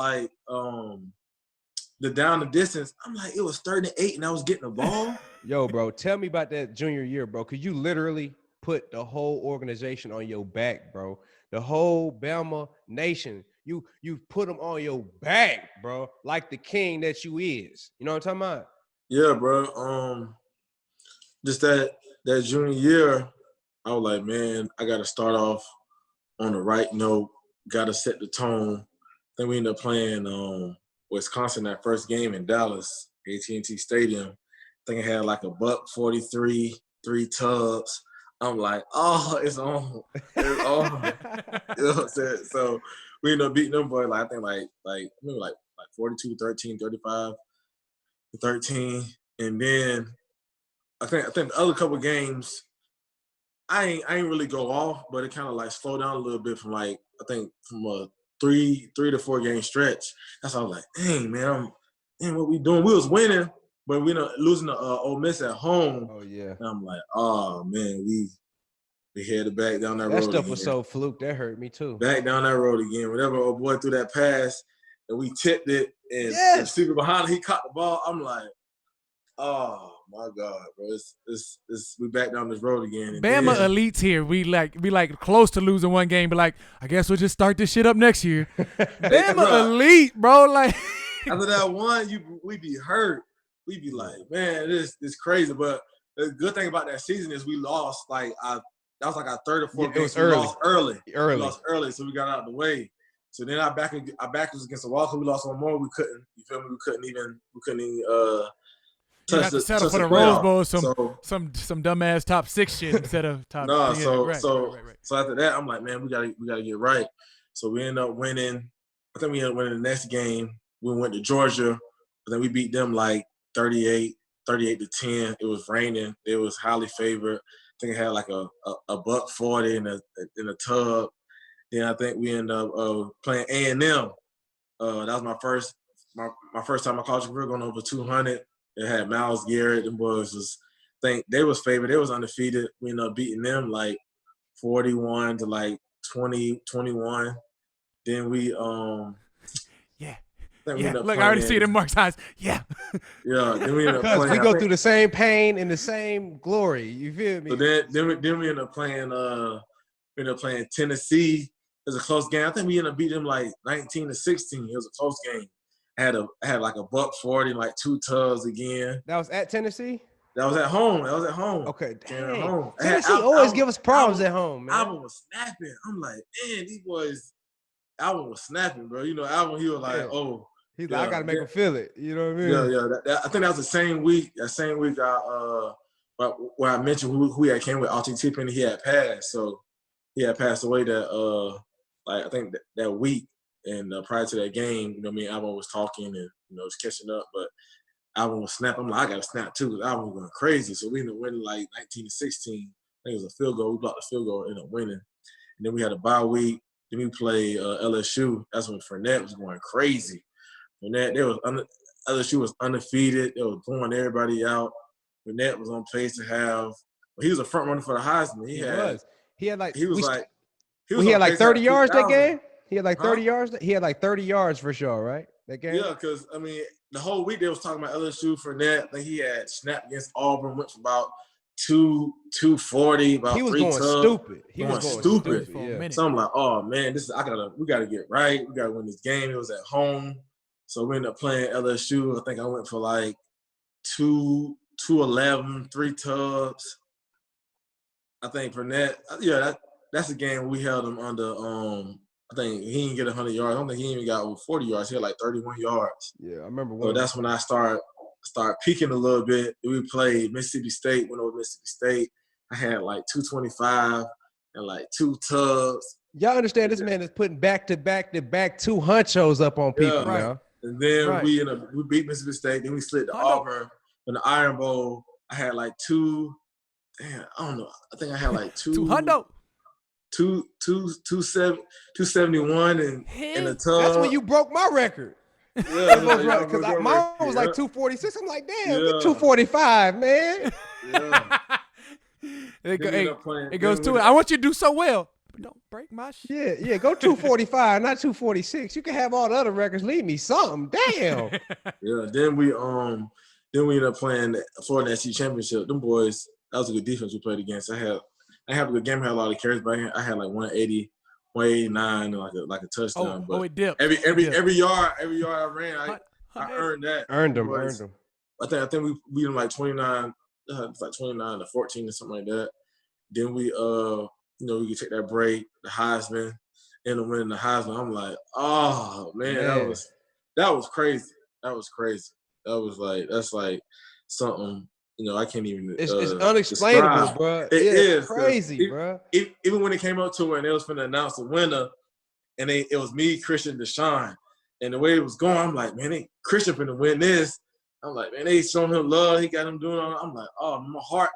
Speaker 3: the down the distance. I'm like, it was 38 and I was getting the ball.
Speaker 2: Yo, bro, tell me about that junior year, bro, because you literally put the whole organization on your back, bro. The whole Bama nation. You put them on your back, bro, like the king that you is. You know what I'm talking about?
Speaker 3: Yeah, bro. Just that junior year, I was like, man, I got to start off on the right note. Got to set the tone. Then we ended up playing Wisconsin that first game in Dallas, AT&T Stadium. I think I had like $143, 3 tubs. I'm like, oh, it's on. It's on. You know what I'm saying? So we ended up beating them boys, I think like 42-13, 35-13. And then I think the other couple games, I ain't really go off, but it kind of like slowed down a little bit from a 3 to 4 game stretch. That's how I was like, dang, man, what we doing? We was winning, but we losing to Ole Miss at home.
Speaker 2: Oh yeah.
Speaker 3: And I'm like, oh man, we headed back down that road.
Speaker 2: That stuff
Speaker 3: again.
Speaker 2: Was so fluke. That hurt me too.
Speaker 3: Back down that road again. Whenever old boy threw that pass and we tipped it and the receiver behind him, he caught the ball. I'm like, oh my God, bro. It's we back down this road again. And
Speaker 1: Bama elites here. We like close to losing one game, but like, I guess we'll just start this shit up next year. Bama elite, bro. Like
Speaker 3: after that one, we be hurt. We be like, man, this crazy. But the good thing about that season is we lost that was like our third or fourth game.
Speaker 2: It was early.
Speaker 3: We lost early.
Speaker 2: We
Speaker 3: lost early, so we got out of the way. So then our back was against the wall. We lost one more. We couldn't. You feel me? We couldn't even.
Speaker 1: You have to settle for the Rose Bowl, some dumbass top 6 shit instead of top.
Speaker 3: No,
Speaker 1: right.
Speaker 3: So after that, I'm like, man, we gotta get right. So we end up winning. I think we ended up winning the next game. we went to Georgia, but then we beat them like 38 to 10. It was raining. It was highly favored. I think it had like a $140 in a tub. Then I think we ended up playing A&M. That was my first time in my college career going over 200. It had Myles Garrett. Them boys I think they was favored. They was undefeated. We ended up beating them like 41 to like 21. Then we
Speaker 1: Look, I already see it in Mark's eyes. Yeah.
Speaker 3: Yeah. Then we ended up
Speaker 2: Because
Speaker 3: playing.
Speaker 2: we go through the same pain and the same glory. You feel me?
Speaker 3: So then we ended up playing. We ended up playing Tennessee. It was a close game. I think we ended up beating them like 19 to 16. It was a close game. I had like a $140, like 2 tubs again.
Speaker 2: That was at Tennessee?
Speaker 3: That was at home.
Speaker 2: Okay, dang.
Speaker 3: Home.
Speaker 2: Tennessee always give us problems at home, man.
Speaker 3: Alvin was snapping. I'm like, man, these boys. Alvin was snapping, bro. You know, Alvin, he was like, oh.
Speaker 2: He's like, I gotta make him feel it. You know what I mean?
Speaker 3: Yeah. I think that was the same week. That same week, where I mentioned who had came with Alton Tippin, he had passed. So he had passed away that I think that week. And prior to that game, you know, me and Alvin was talking and was catching up, but Alvin was snapping. I'm like, I gotta snap too, because Alvin was going crazy. So we ended up winning like 19 to 16. I think it was a field goal. We blocked the field goal and ended up winning. And then we had a bye week. Then we played LSU. That's when Fournette was going crazy. LSU was undefeated. They was blowing everybody out. Fournette was on pace to have. He was a front runner for the Heisman. He had like
Speaker 2: 30 yards that game. He had like 30 yards. He had like 30 yards for sure, right? That game.
Speaker 3: Yeah, because I mean, the whole week they was talking about LSU. Fournette. I think he had snapped against Auburn. Went for about 240. About
Speaker 2: he was
Speaker 3: 3
Speaker 2: going
Speaker 3: tubs.
Speaker 2: stupid.
Speaker 3: He was going stupid.
Speaker 2: Yeah.
Speaker 3: So I'm like, oh man, we gotta get right. We gotta win this game. It was at home. So we ended up playing LSU. I think I went for like 211, 3 tubs. I think Fournette, that's a game we held him under. I think he didn't get 100 yards. I don't think he even got over 40 yards. He had like 31 yards.
Speaker 2: Yeah, I remember.
Speaker 3: So that's when I started peaking a little bit. We played Mississippi State. Went over Mississippi State. I had like 225 and like 2 tubs.
Speaker 2: Y'all understand this man is putting back to back 2 hunchos up on people, man.
Speaker 3: And then we beat Mississippi State. Then we slid to Auburn in the Iron Bowl. I had like 2. Damn, I don't know. I think I had like 271 in the tub.
Speaker 2: That's when you broke my record.
Speaker 3: Yeah,
Speaker 2: because mine was like 246. I'm like, damn, get 245, man.
Speaker 3: Yeah.
Speaker 1: It goes to it. I want you to do so well. But don't break my shit.
Speaker 2: Yeah, go 245, not 246. You can have all the other records. Leave me something. Damn.
Speaker 3: Yeah, then we ended up playing the Florida SEC Championship. Them boys, that was a good defense we played against. I had a good game. I had a lot of carries, but I had like 180, 189, and like a touchdown. But
Speaker 1: it dipped.
Speaker 3: Every yard I ran, I earned that.
Speaker 2: Earned them.
Speaker 3: I think we beat them like 29. It's like 29 to 14 or something like that. Then we we could take that break, the Heisman, end up winning the Heisman. I'm like, oh man. that was crazy. That was crazy. That's like something. I can't even.
Speaker 2: It's unexplainable,
Speaker 3: describe.
Speaker 2: bro.
Speaker 3: It is
Speaker 2: crazy, bro.
Speaker 3: Even when it came up to it and they was finna announce the winner, and it was me, Christian, Deshaun, and the way it was going, I'm like, man, Christian finna win this. I'm like, man, they showing him love. He got him doing all. I'm like, oh, my heart.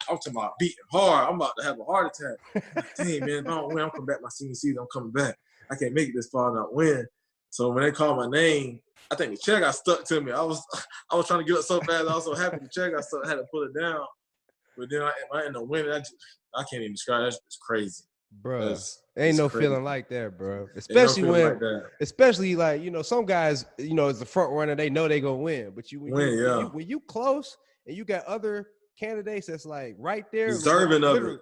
Speaker 3: I'm talking about beating hard. I'm about to have a heart attack. Dang, man, if I don't win, I'm coming back my senior season. I'm coming back. I can't make it this far and not win. So when they called my name, I think the chair got stuck to me. I was trying to get up so fast. I was so happy the chair got stuck. I had to pull it down. But then I ended up winning. I can't even describe that. It's crazy.
Speaker 2: Bro, ain't no crazy feeling like that, bro. Especially especially like, some guys, as the front runner, they know they gonna win. But when you close and you got other candidates that's like right there.
Speaker 3: Deserving of it.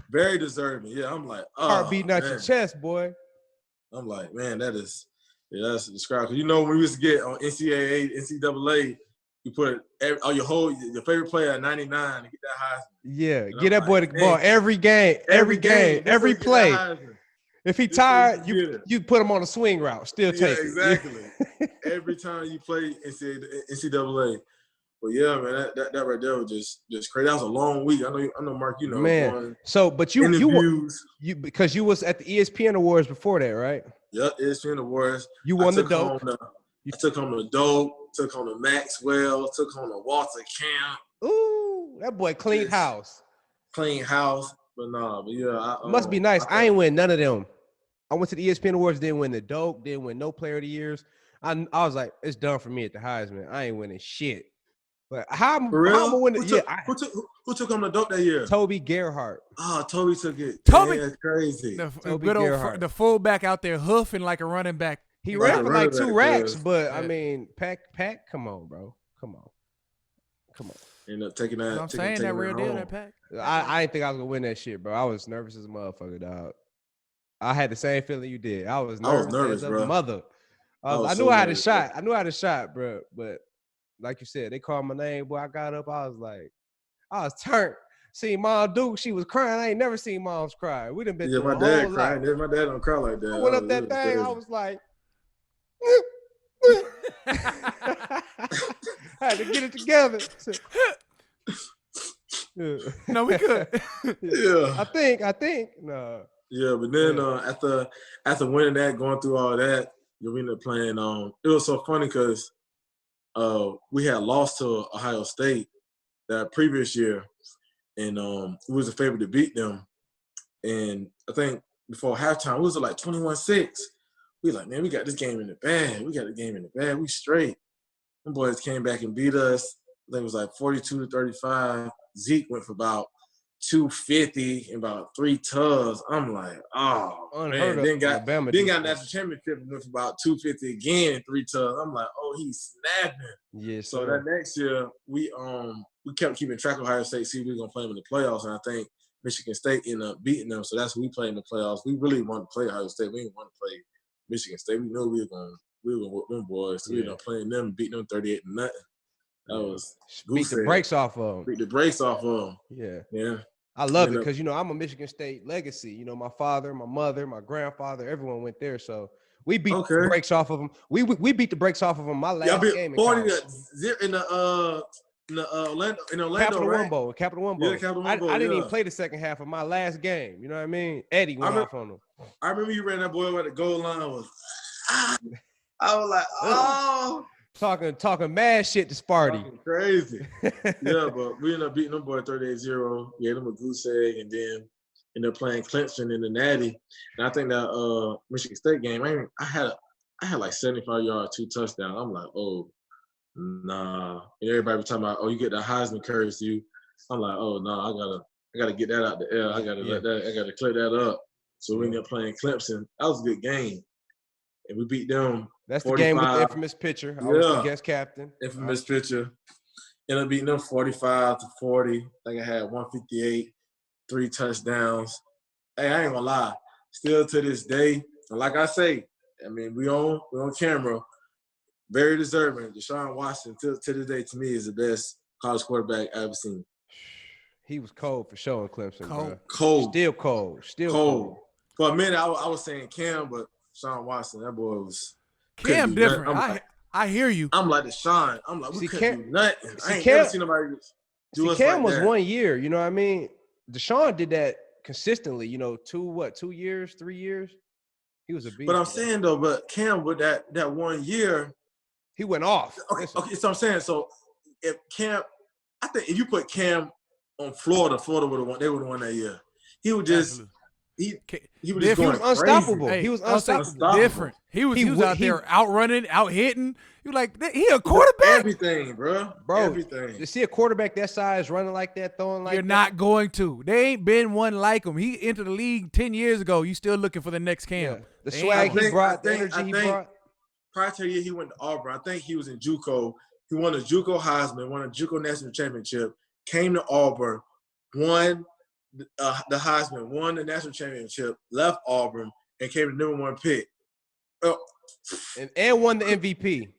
Speaker 3: Very deserving. Yeah, I'm like,
Speaker 2: heart beating out your chest, boy.
Speaker 3: I'm like, man, that's described. Because when we used to get on NCAA, you put your favorite player at 99 to get that Heisman.
Speaker 2: Yeah, get that boy the ball every game, every play. If he tired, you put him on a swing route. Still take it.
Speaker 3: Exactly. Every time you play NCAA. But yeah, man, that right there was just crazy. That was a long week. I know, Mark.
Speaker 2: Man. So, but you because you was at the ESPN Awards before that, right?
Speaker 3: Yep, ESPN Awards.
Speaker 2: You won the dope.
Speaker 3: I took home the Dope, took home the Maxwell, took home the Walter Camp.
Speaker 2: Ooh, that boy cleaned house.
Speaker 3: Clean house. But yeah.
Speaker 2: Must be nice. I ain't win none of them. I went to the ESPN Awards, didn't win the Dope, didn't win no Player of the Years. I was like, it's done for me at the Heisman. I ain't winning shit. But how am I winning?
Speaker 3: Who took home the Dope that year?
Speaker 2: Toby Gerhardt.
Speaker 3: Oh, Toby took it.
Speaker 1: Toby,
Speaker 3: that's crazy.
Speaker 1: The good old the fullback out there hoofing like a running back.
Speaker 2: He ran for like 2 racks, but I mean, Pack, come on, bro. Come on.
Speaker 3: Ended up taking that.
Speaker 1: I'm saying that real deal, that Pack.
Speaker 2: I didn't think I was gonna win that shit, bro. I was nervous as a motherfucker, dog. I had the same feeling you did. I was nervous as a mother. I knew I had a shot. I knew I had a shot, bro. But like you said, they called my name. Boy, I got up. I was turned. See, Mom Duke, she was crying. I ain't never seen moms cry. We done been through
Speaker 3: my dad cried. My dad don't cry like that.
Speaker 2: I went up that thing. I was like, I had to get it together.
Speaker 1: No, we could.
Speaker 3: Yeah.
Speaker 2: I think. No.
Speaker 3: Yeah, but then after winning that, going through all that, we ended up playing. It was so funny because we had lost to Ohio State that previous year, and we was a favorite to beat them. And I think before halftime, we was like 21-6. We like, man, we got this game in the bag. We straight. Them boys came back and beat us. I think it was like 42-35. Zeke went for about 250 and about 3 tugs. I'm like, oh, man. Then got national championship and went for about 250 again, 3 tugs. I'm like, oh, he's snapping.
Speaker 2: Yes.
Speaker 3: So that next year, we kept keeping track of Ohio State, see if we were going to play them in the playoffs. And I think Michigan State ended up beating them. So that's who we played in the playoffs. We really wanted to play Ohio State. We didn't want to play Michigan State. We knew we were going to whoop them boys. So we ended up playing them, beating them 38-0. That was
Speaker 2: beat the brakes off of
Speaker 3: them.
Speaker 2: Yeah. I love it because, I'm a Michigan State legacy. My father, my mother, my grandfather, everyone went there. So we beat the brakes off of them. We beat the brakes off of them my last game.
Speaker 3: 40-0 in Orlando.
Speaker 2: Capital
Speaker 3: right?
Speaker 2: One Bowl. Capital One Bowl.
Speaker 3: Yeah, Capital One Bowl.
Speaker 2: I didn't even play the second half of my last game. You know what I mean? Eddie went off on them.
Speaker 3: I remember you ran that boy where the goal line was. I was like, oh.
Speaker 2: Talking mad shit to Sparty.
Speaker 3: Crazy. Yeah, but we ended up beating them boy 38-0. Gave them a goose egg, and then ended up playing Clemson in the Natty. And I think that Michigan State game, I had like 75 yards, 2 touchdowns. I'm like, oh, nah. And everybody was talking about, oh, you get the Heisman curse to you. I'm like, oh no, I gotta get that out the air. I gotta clear that up. So we ended up playing Clemson. That was a good game. And we beat them.
Speaker 2: That's 45. The game with the infamous pitcher. I was the guest captain.
Speaker 3: Infamous pitcher. Ended up beating them 45-40. I think I had 158, 3 touchdowns. Hey, I ain't gonna lie. Still to this day, and like I say, we on camera. Very deserving. Deshaun Watson, to this day, to me, is the best college quarterback I've ever seen.
Speaker 2: He was cold for sure in Clemson.
Speaker 3: Cold.
Speaker 2: Still cold.
Speaker 3: For a minute, I was saying Cam, but Deshaun Watson, that boy was
Speaker 1: Cam different. I hear you.
Speaker 3: I'm like Deshaun. I'm like, we couldn't do nothing. I ain't never seen nobody do us
Speaker 2: Cam
Speaker 3: like
Speaker 2: was
Speaker 3: that.
Speaker 2: 1 year. You know what I mean? Deshaun did that consistently. 2 years, 3 years. He was a beast.
Speaker 3: But I'm saying though, Cam with that 1 year,
Speaker 2: he went off.
Speaker 3: Okay. So I'm saying, so if Cam, I think if you put Cam on Florida would have won. They would have won that year. He would just. He was just going
Speaker 2: unstoppable.
Speaker 3: Crazy.
Speaker 2: He was unstoppable.
Speaker 1: Different. He was out there outrunning, out hitting. You like he a quarterback?
Speaker 3: Everything, bro. Everything.
Speaker 2: You see a quarterback that size running like that, throwing like
Speaker 1: You're
Speaker 2: that?
Speaker 1: not going to. There ain't been one like him. He entered the league 10 years ago. You still looking for the next Cam.
Speaker 2: Yeah. The swag he brought, the energy he brought.
Speaker 3: Prior to the year he went to Auburn, I think he was in JUCO. He won a JUCO Heisman, won a JUCO National Championship, came to Auburn, won the Heisman, won the national championship, left Auburn, and came to number 1 pick.
Speaker 2: And won the MVP.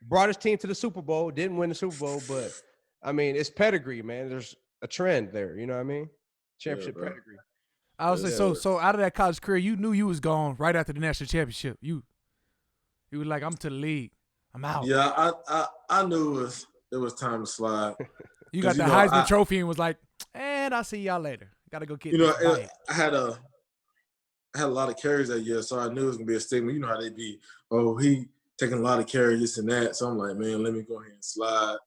Speaker 3: Brought
Speaker 2: his team to the Super Bowl. Didn't win the Super Bowl, but it's pedigree, man. There's a trend there. You know what I mean? Championship pedigree.
Speaker 1: I would say so. Out of that college career, you knew you was gone right after the national championship. You were like, I'm to the league. I'm out.
Speaker 3: Yeah, I knew it was time to slide.
Speaker 1: You got the Heisman Trophy and was like, and I'll see y'all later. Got to go get
Speaker 3: I had a lot of carries that year, so I knew it was gonna be a stigma. You know how they be. Oh, he taking a lot of carries, this and that. So I'm like, man, let me go ahead and slide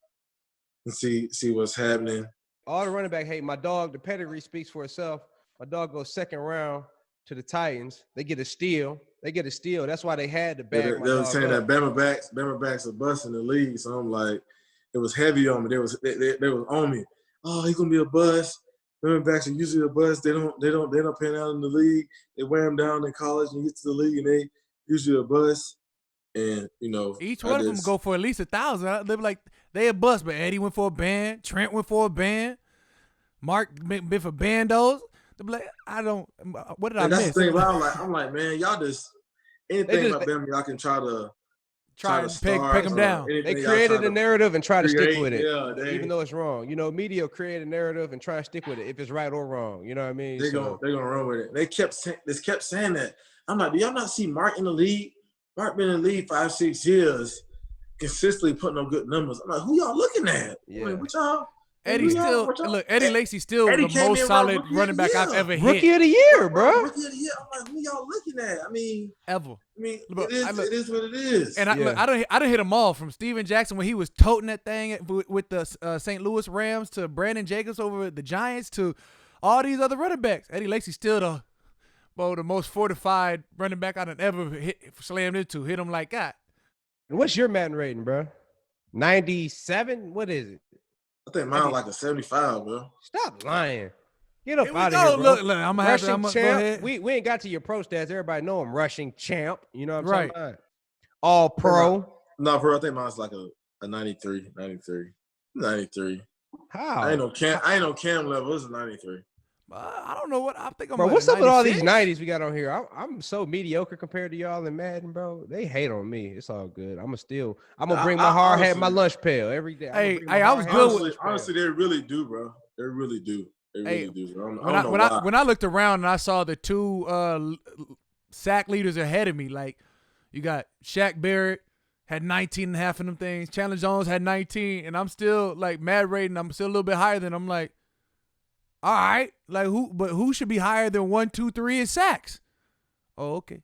Speaker 3: and see what's happening.
Speaker 2: All the running back hate. My dog, the pedigree speaks for itself. My dog goes second round to the Titans. They get a steal. That's why they had to bag my
Speaker 3: They were
Speaker 2: dog
Speaker 3: saying
Speaker 2: up.
Speaker 3: that Bama backs are busting the league. So I'm like, it was heavy on me. They was on me. Oh, he's gonna be a bust. Bama backs are usually a bust. They don't pan out in the league. They wear them down in college and get to the league, and they usually a bust. And
Speaker 1: each one of them go for at least 1,000. They be like they a bust, but Eddie went for a band. Trent went for a band. Mark been for bandos. They be like, I don't. What did I miss?
Speaker 3: That's the thing. I'm like, man, y'all just anything about them, y'all can try to
Speaker 1: peg them down.
Speaker 2: They created a narrative and try to stick with it,
Speaker 3: even
Speaker 2: though it's wrong. Media create a narrative and try to stick with it if it's right or wrong. You know what I mean?
Speaker 3: They're gonna run with it. They kept saying that. I'm like, do y'all not see Mark in the league? Mark been in the league 5-6 years, consistently putting up good numbers. I'm like, who y'all looking at?
Speaker 2: Yeah.
Speaker 3: I mean, what y'all?
Speaker 1: Eddie Lacy's still the most solid running back I've ever hit.
Speaker 2: Rookie of the year, bro.
Speaker 3: Rookie of the year. I'm like, who y'all looking at? I mean,
Speaker 1: ever.
Speaker 3: It is what it is.
Speaker 1: And I don't hit them all, from Steven Jackson when he was toting that thing with the St. Louis Rams, to Brandon Jacobs over the Giants, to all these other running backs. Eddie Lacy's still the most fortified running back I've ever slammed into. Hit him like that.
Speaker 2: And what's your Madden rating, bro? 97? What is it?
Speaker 3: I think mine like a 75, bro.
Speaker 2: Stop lying. Get up out of here, bro.
Speaker 1: Look, I'm gonna have to go ahead.
Speaker 2: We ain't got to your pro stats. Everybody know I'm rushing champ. You know what I'm
Speaker 1: right.
Speaker 2: talking about? All pro.
Speaker 3: No, bro, I think mine's like a 93.
Speaker 2: How?
Speaker 3: I ain't no Cam level. It's a 93.
Speaker 1: I don't know what I think.
Speaker 2: Bro, what's up with all these 90s we got on here? I'm so mediocre compared to y'all in Madden, bro. They hate on me. It's all good. I'm gonna bring my hard hat, my lunch pail every day.
Speaker 1: Hey, I was good.
Speaker 3: Honestly, they really do, bro. They really do. Bro.
Speaker 1: When I looked around and I saw the two sack leaders ahead of me, like you got Shaq Barrett had 19 and a half of them things. Chandler Jones had 19, and I'm still like mad rating. I'm still a little bit higher than. I'm like, all right, like who should be higher than 1, 2, 3 in sacks? Oh, okay.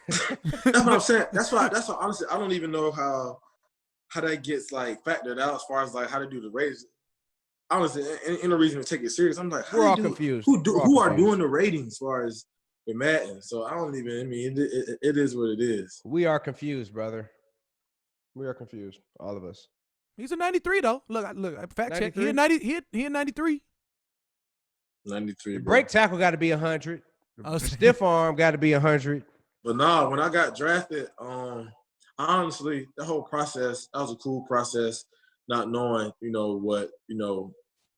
Speaker 3: That's what I'm saying. That's why honestly, I don't even know how that gets like factored out as far as like how to do the ratings. Honestly, ain't no reason to take it serious. I'm like,
Speaker 2: we're all confused.
Speaker 3: Who are doing the ratings as far as the Madden? So I don't even. I mean, it is what it is.
Speaker 2: We are confused, brother. We are confused, all of us.
Speaker 1: He's a 93 though. Look, fact 93? Check. He a 90. He a 93.
Speaker 3: 93.
Speaker 2: The break tackle got to be 100. The stiff arm got to be 100.
Speaker 3: But nah, when I got drafted, honestly, the whole process, that was a cool process, not knowing, what,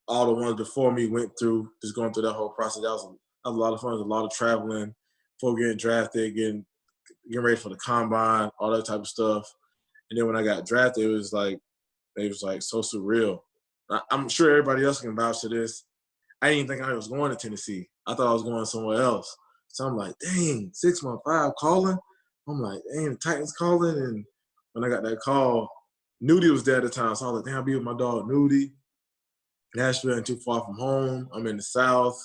Speaker 3: all the ones before me went through, just going through that whole process. That was a lot of fun. It was a lot of traveling before getting drafted, getting ready for the combine, all that type of stuff. And then when I got drafted, it was like so surreal. I'm sure everybody else can vouch to this. I didn't think I was going to Tennessee. I thought I was going somewhere else. So I'm like, dang, 615 calling. I'm like, dang, the Titans calling. And when I got that call, Nudie was there at the time. So I was like, damn, I'll be with my dog Nudie. Nashville ain't too far from home. I'm in the South.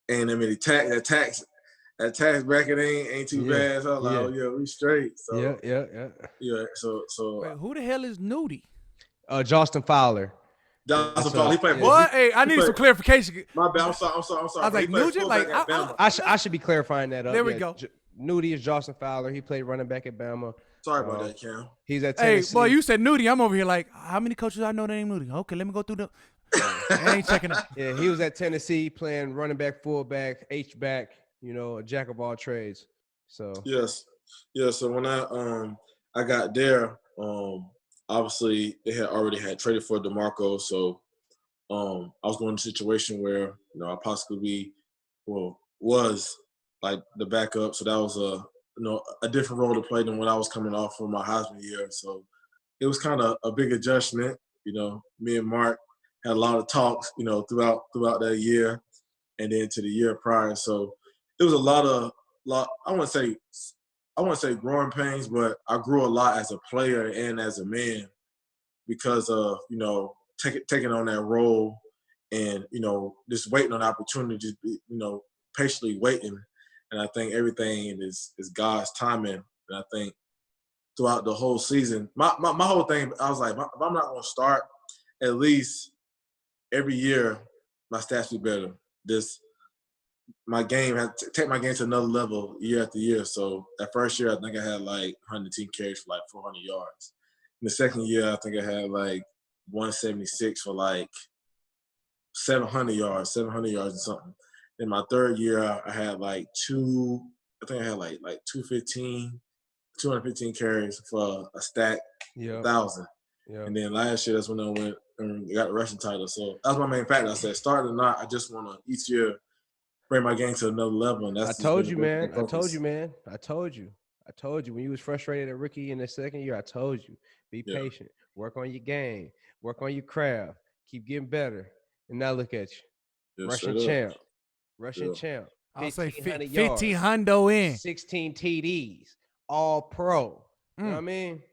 Speaker 3: And I mean, that tax bracket ain't too bad. So I was like, oh, yeah, we straight. So Yeah, so
Speaker 1: wait, who the hell is Nudie?
Speaker 2: Justin Fowler.
Speaker 3: Justin Fowler. He played.
Speaker 1: What? Hey, I need some clarification.
Speaker 3: My bad. I'm sorry.
Speaker 1: I was like, Nugent? Like,
Speaker 2: I should be clarifying that up.
Speaker 1: There we go.
Speaker 2: Nudie is Justin Fowler. He played running back at Bama.
Speaker 3: Sorry about that, Cam.
Speaker 2: He's at Tennessee.
Speaker 1: Hey, boy, you said Nudie. I'm over here like, how many coaches I know named Nudie? Okay, let me go through the. I ain't checking out.
Speaker 2: Yeah, he was at Tennessee playing running back, fullback, H-back, a jack of all trades. So
Speaker 3: yes. So when I got there, obviously they had already traded for DeMarco, so I was going in a situation where I possibly was like the backup, so that was a different role to play than when I was coming off from my Heisman year. So it was kind of a big adjustment. Me and Mark had a lot of talks, throughout that year, and then to the year prior. So it was a lot. I wouldn't say growing pains, but I grew a lot as a player and as a man because of taking on that role and just waiting on opportunity, just patiently waiting. And I think everything is God's timing. And I think throughout the whole season. My whole thing, I was like, if I'm not going to start, at least every year my stats be better. My game had to take my game to another level year after year. So that first year, I think I had like 110 carries for like 400 yards. In the second year, I think I had like 176 for like 700 yards or something. In my third year, I had like 215 carries for a stack, 1,000. Yep. And then last year, that's when I went and got the rushing title. So that was my main factor. I said, starting or not, I just want to each year bring my game to another level. And that's
Speaker 2: I told you, man. I told you. When you was frustrated at rookie in the second year, I told you, be patient, work on your game, work on your craft, keep getting better. And now look at you, Russian champ.
Speaker 1: I'll say
Speaker 2: 1,500
Speaker 1: 15 hundo in,
Speaker 2: 16 TDs, all pro. You know what I mean?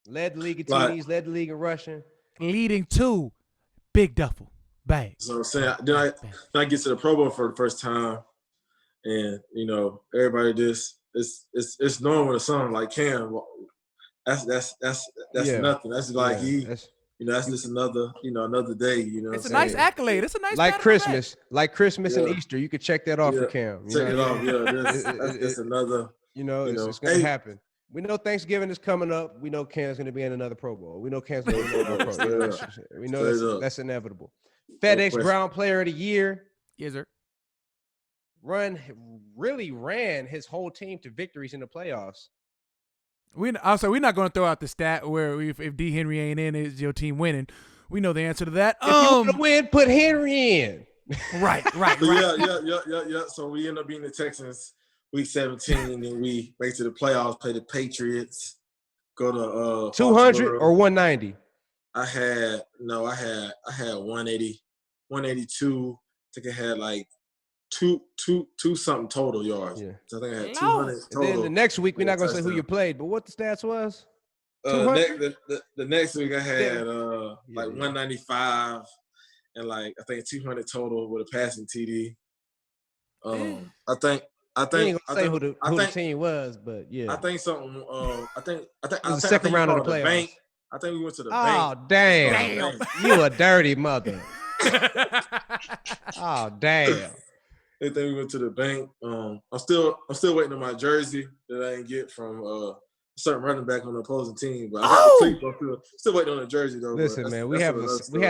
Speaker 2: Led the league in TDs, led the league in rushing,
Speaker 1: leading to big duffel bag.
Speaker 3: So I'm saying, then I get to the Pro Bowl for the first time, and everybody it's normal to something like Cam. That's nothing. That's like that's just another day.
Speaker 1: It's a nice accolade. It's a nice
Speaker 2: like Christmas and Easter. You could check that off for Cam.
Speaker 3: Check it off. That's another.
Speaker 2: It's going to happen. We know Thanksgiving is coming up. We know Cam's going to be in another Pro Bowl. We know Cam's going to be in another Pro Bowl. We know that's inevitable. FedEx Brown Player of the Year.
Speaker 1: Yes, sir.
Speaker 2: Really ran his whole team to victories in the playoffs.
Speaker 1: We're not going to throw out the stat where if D. Henry ain't in, is your team winning. We know the answer to that.
Speaker 2: If you want to win, put Henry in.
Speaker 1: Right.
Speaker 3: Yeah. So we end up beating the Texans week 17, and then we make to the playoffs, play the Patriots, go to
Speaker 2: 200 or 190.
Speaker 3: I had 180, 182. I think I had like two something total yards. Yeah. So I think I had 200 total.
Speaker 2: And then the next week, we're not gonna say who you played, but what the stats was?
Speaker 3: The next week I had like 195 and like I think 200 total with a passing TD. I think
Speaker 2: who the team was, but yeah.
Speaker 3: I think something. I think
Speaker 2: it was the second round of the playoffs.
Speaker 3: Bank. I think we went to the
Speaker 2: bank.
Speaker 3: Oh
Speaker 2: damn! You a dirty mother. Oh damn!
Speaker 3: I think we went to the bank. I'm still waiting on my jersey that I didn't get from a certain running back on the opposing team. But I got the cleat, still waiting on the jersey though.
Speaker 2: Listen, man, we had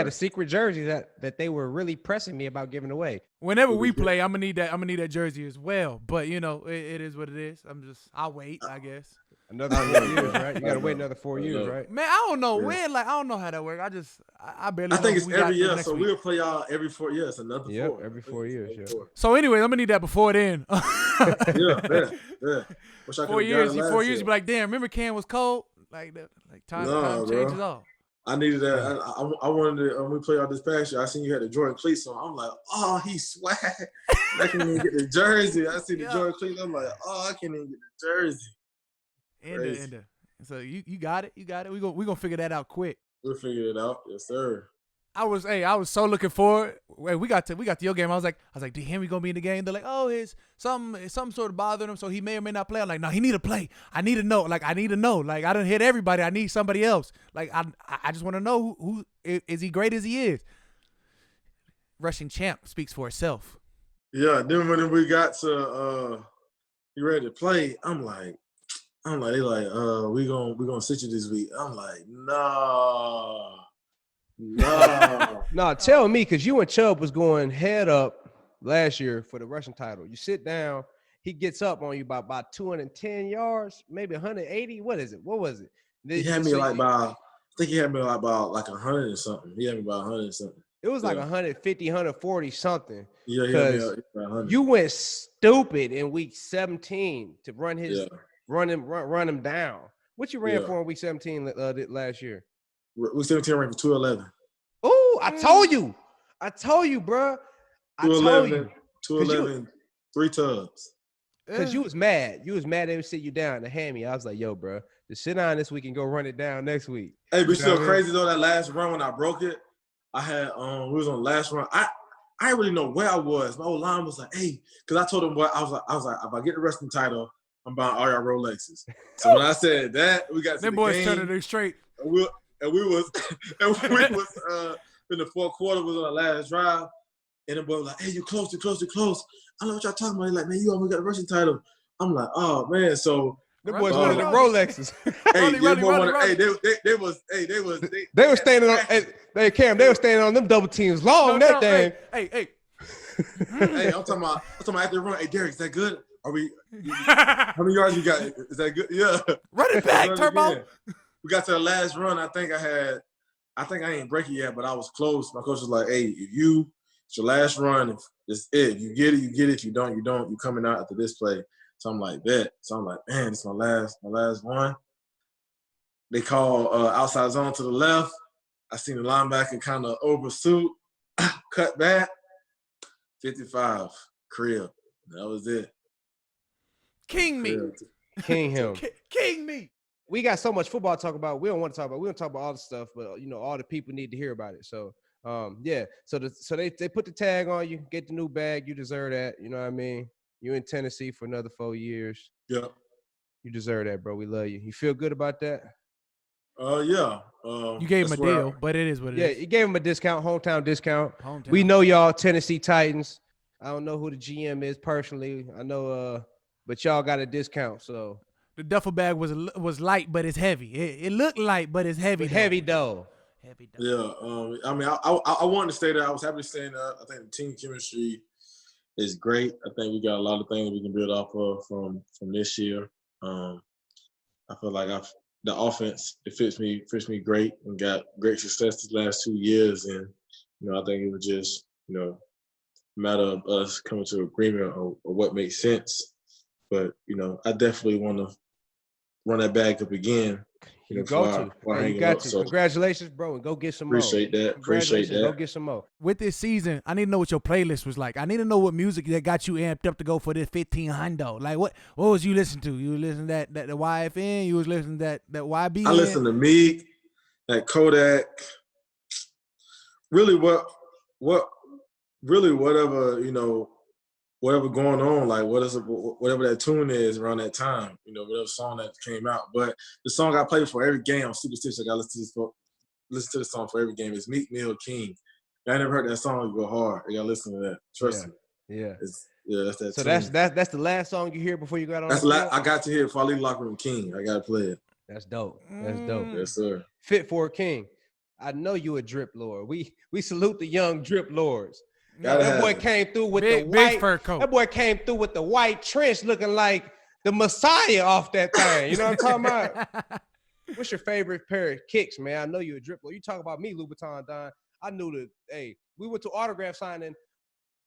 Speaker 2: a secret jersey that they were really pressing me about giving away.
Speaker 1: Whenever we play, I'm gonna need that jersey as well. But it is what it is. I'll wait, I guess.
Speaker 2: Another 4 years, right? You gotta wait another 4 years, right?
Speaker 1: Man, I don't know when. Like, I don't know how that works. I barely.
Speaker 3: I think it's every year, so we'll play y'all every 4 years. Another 4.
Speaker 2: Every 4 years. Yeah.
Speaker 1: So anyway, I'm gonna need that before then.
Speaker 3: yeah. Wish I
Speaker 1: 4 years. 4 years, you be like, damn. Remember Cam was cold? Like that. Like time changes all.
Speaker 3: I needed that. I wanted to. When we played out this past year, I seen you had the Jordan cleats on. I'm like, oh, he's swag. I can't even get the jersey. I see the Jordan cleats. I'm like, oh, I can't even get the jersey.
Speaker 1: Ender. So you got it. We gonna figure that out quick.
Speaker 3: We'll figure it out. Yes, sir.
Speaker 1: I was so looking forward. When we got to your game, I was like, D. Henry gonna be in the game? They're like, oh, it's something sort of bothering him, so he may or may not play. I'm like, no, he need to play. I need to know. Like, I done hit everybody. I need somebody else. Like, I just want to know who is he great as he is. Rushing champ speaks for itself.
Speaker 3: Yeah. Then when we got to you ready to play, I'm like, they like, we gonna sit you this week. I'm like, no.
Speaker 2: No, tell me, because you and Chubb was going head up last year for the rushing title. You sit down, he gets up on you by about 210 yards, maybe 180. What is it? What was it?
Speaker 3: He had me like about, I think he had me like about like 100 or something. He had me about 100 or something.
Speaker 2: It was like 150, 140 something.
Speaker 3: Yeah,
Speaker 2: because you went stupid in week 17 to run him down. What you ran for in week 17 last year?
Speaker 3: Week 17 ran for 211.
Speaker 2: Oh, I told you, bro.
Speaker 3: 211, 3 tubs.
Speaker 2: Because you was mad. You was mad they would sit you down to hand me. I was like, yo, bro, just sit down this week and go run it down next week.
Speaker 3: Hey, but still crazy though, that last run when I broke it, I had we was on the last run. I didn't really know where I was. My old line was like, hey, because I told him what I was like, if I get the wrestling title, I'm buying all y'all Rolexes. So when I said that, we got to
Speaker 1: Them
Speaker 3: the
Speaker 1: boys
Speaker 3: game.
Speaker 1: turning it straight.
Speaker 3: And we was in the fourth quarter was on the last drive, and the boy was like, "Hey, you close. I don't know what y'all talking about." He's like, "Man, you almost got a rushing title." I'm like, "Oh man!" So
Speaker 2: the boys wanted the Rolexes.
Speaker 3: They
Speaker 2: were standing on. They were standing on them double teams long that day.
Speaker 1: Hey.
Speaker 3: Hey, I'm talking about after the run. Hey, Derrick, is that good? Are we? How many yards you got? Is that good? Yeah.
Speaker 1: Run it back, Turbo.
Speaker 3: Again. We got to the last run. I think I ain't break it yet, but I was close. My coach was like, "Hey, it's your last run. If it's it. If you get it, you get it. If you don't, you don't. You coming out after this play." So I'm like, bet. So I'm like, man, it's my last one. They call outside zone to the left. I seen the linebacker kind of oversuit, cut back, 55, crib. That was it.
Speaker 1: King me.
Speaker 2: King him.
Speaker 1: King me.
Speaker 2: We got so much football to talk about. We don't want to talk about. We don't talk about all the stuff, but all the people need to hear about it. So, yeah. So they put the tag on you. Get the new bag. You deserve that. You know what I mean? You in Tennessee for another 4 years.
Speaker 3: Yeah.
Speaker 2: You deserve that, bro. We love you. You feel good about that?
Speaker 3: Yeah.
Speaker 1: You gave him a deal, but it is what it is.
Speaker 2: Yeah, you gave him a discount, hometown discount.
Speaker 1: Hometown.
Speaker 2: We know y'all Tennessee Titans. I don't know who the GM is personally. I know, but y'all got a discount. So
Speaker 1: the duffel bag was light, but it's heavy. It looked light, but it's heavy.
Speaker 2: Heavy though.
Speaker 3: Yeah. I mean, I wanted to stay there. I was happy to stay there. I think the team chemistry is great. I think we got a lot of things we can build off of from this year. I feel like the offense, it fits me great and got great success the last 2 years. And, I think it was just, a matter of us coming to agreement on what makes sense. But, I definitely want to run that bag up again.
Speaker 2: You got to. So, congratulations, bro, and go get some more.
Speaker 3: Appreciate that.
Speaker 2: Go get some more.
Speaker 1: With this season, I need to know what your playlist was like. I need to know what music that got you amped up to go for this 1500. Like, what was you listening to? You listening to that the YFN? You was listening to that YB?
Speaker 3: I listened to Meek, that Kodak. Really, whatever going on, like whatever that tune is around that time, whatever song that came out. But the song I play for every game, I'm superstitious. I got to listen to the song for every game. It's Meek Mill King. I never heard that song go hard. You got to listen to that. Trust me.
Speaker 2: Yeah.
Speaker 3: That's that.
Speaker 2: So
Speaker 3: tune.
Speaker 2: that's the last song you hear before you got on.
Speaker 3: I got to hear it before I leave the locker room. King. I got to play it.
Speaker 2: That's dope. That's dope.
Speaker 3: Yes, sir.
Speaker 2: Fit for a king. I know you a drip lord. We salute the young drip lords. That boy came through with the white fur coat. That boy came through with the white trench looking like the Messiah off that thing. You know what I'm talking about? What's your favorite pair of kicks, man? I know you a dribbler. You talk about me, Louboutin Don. I knew we went to autograph signing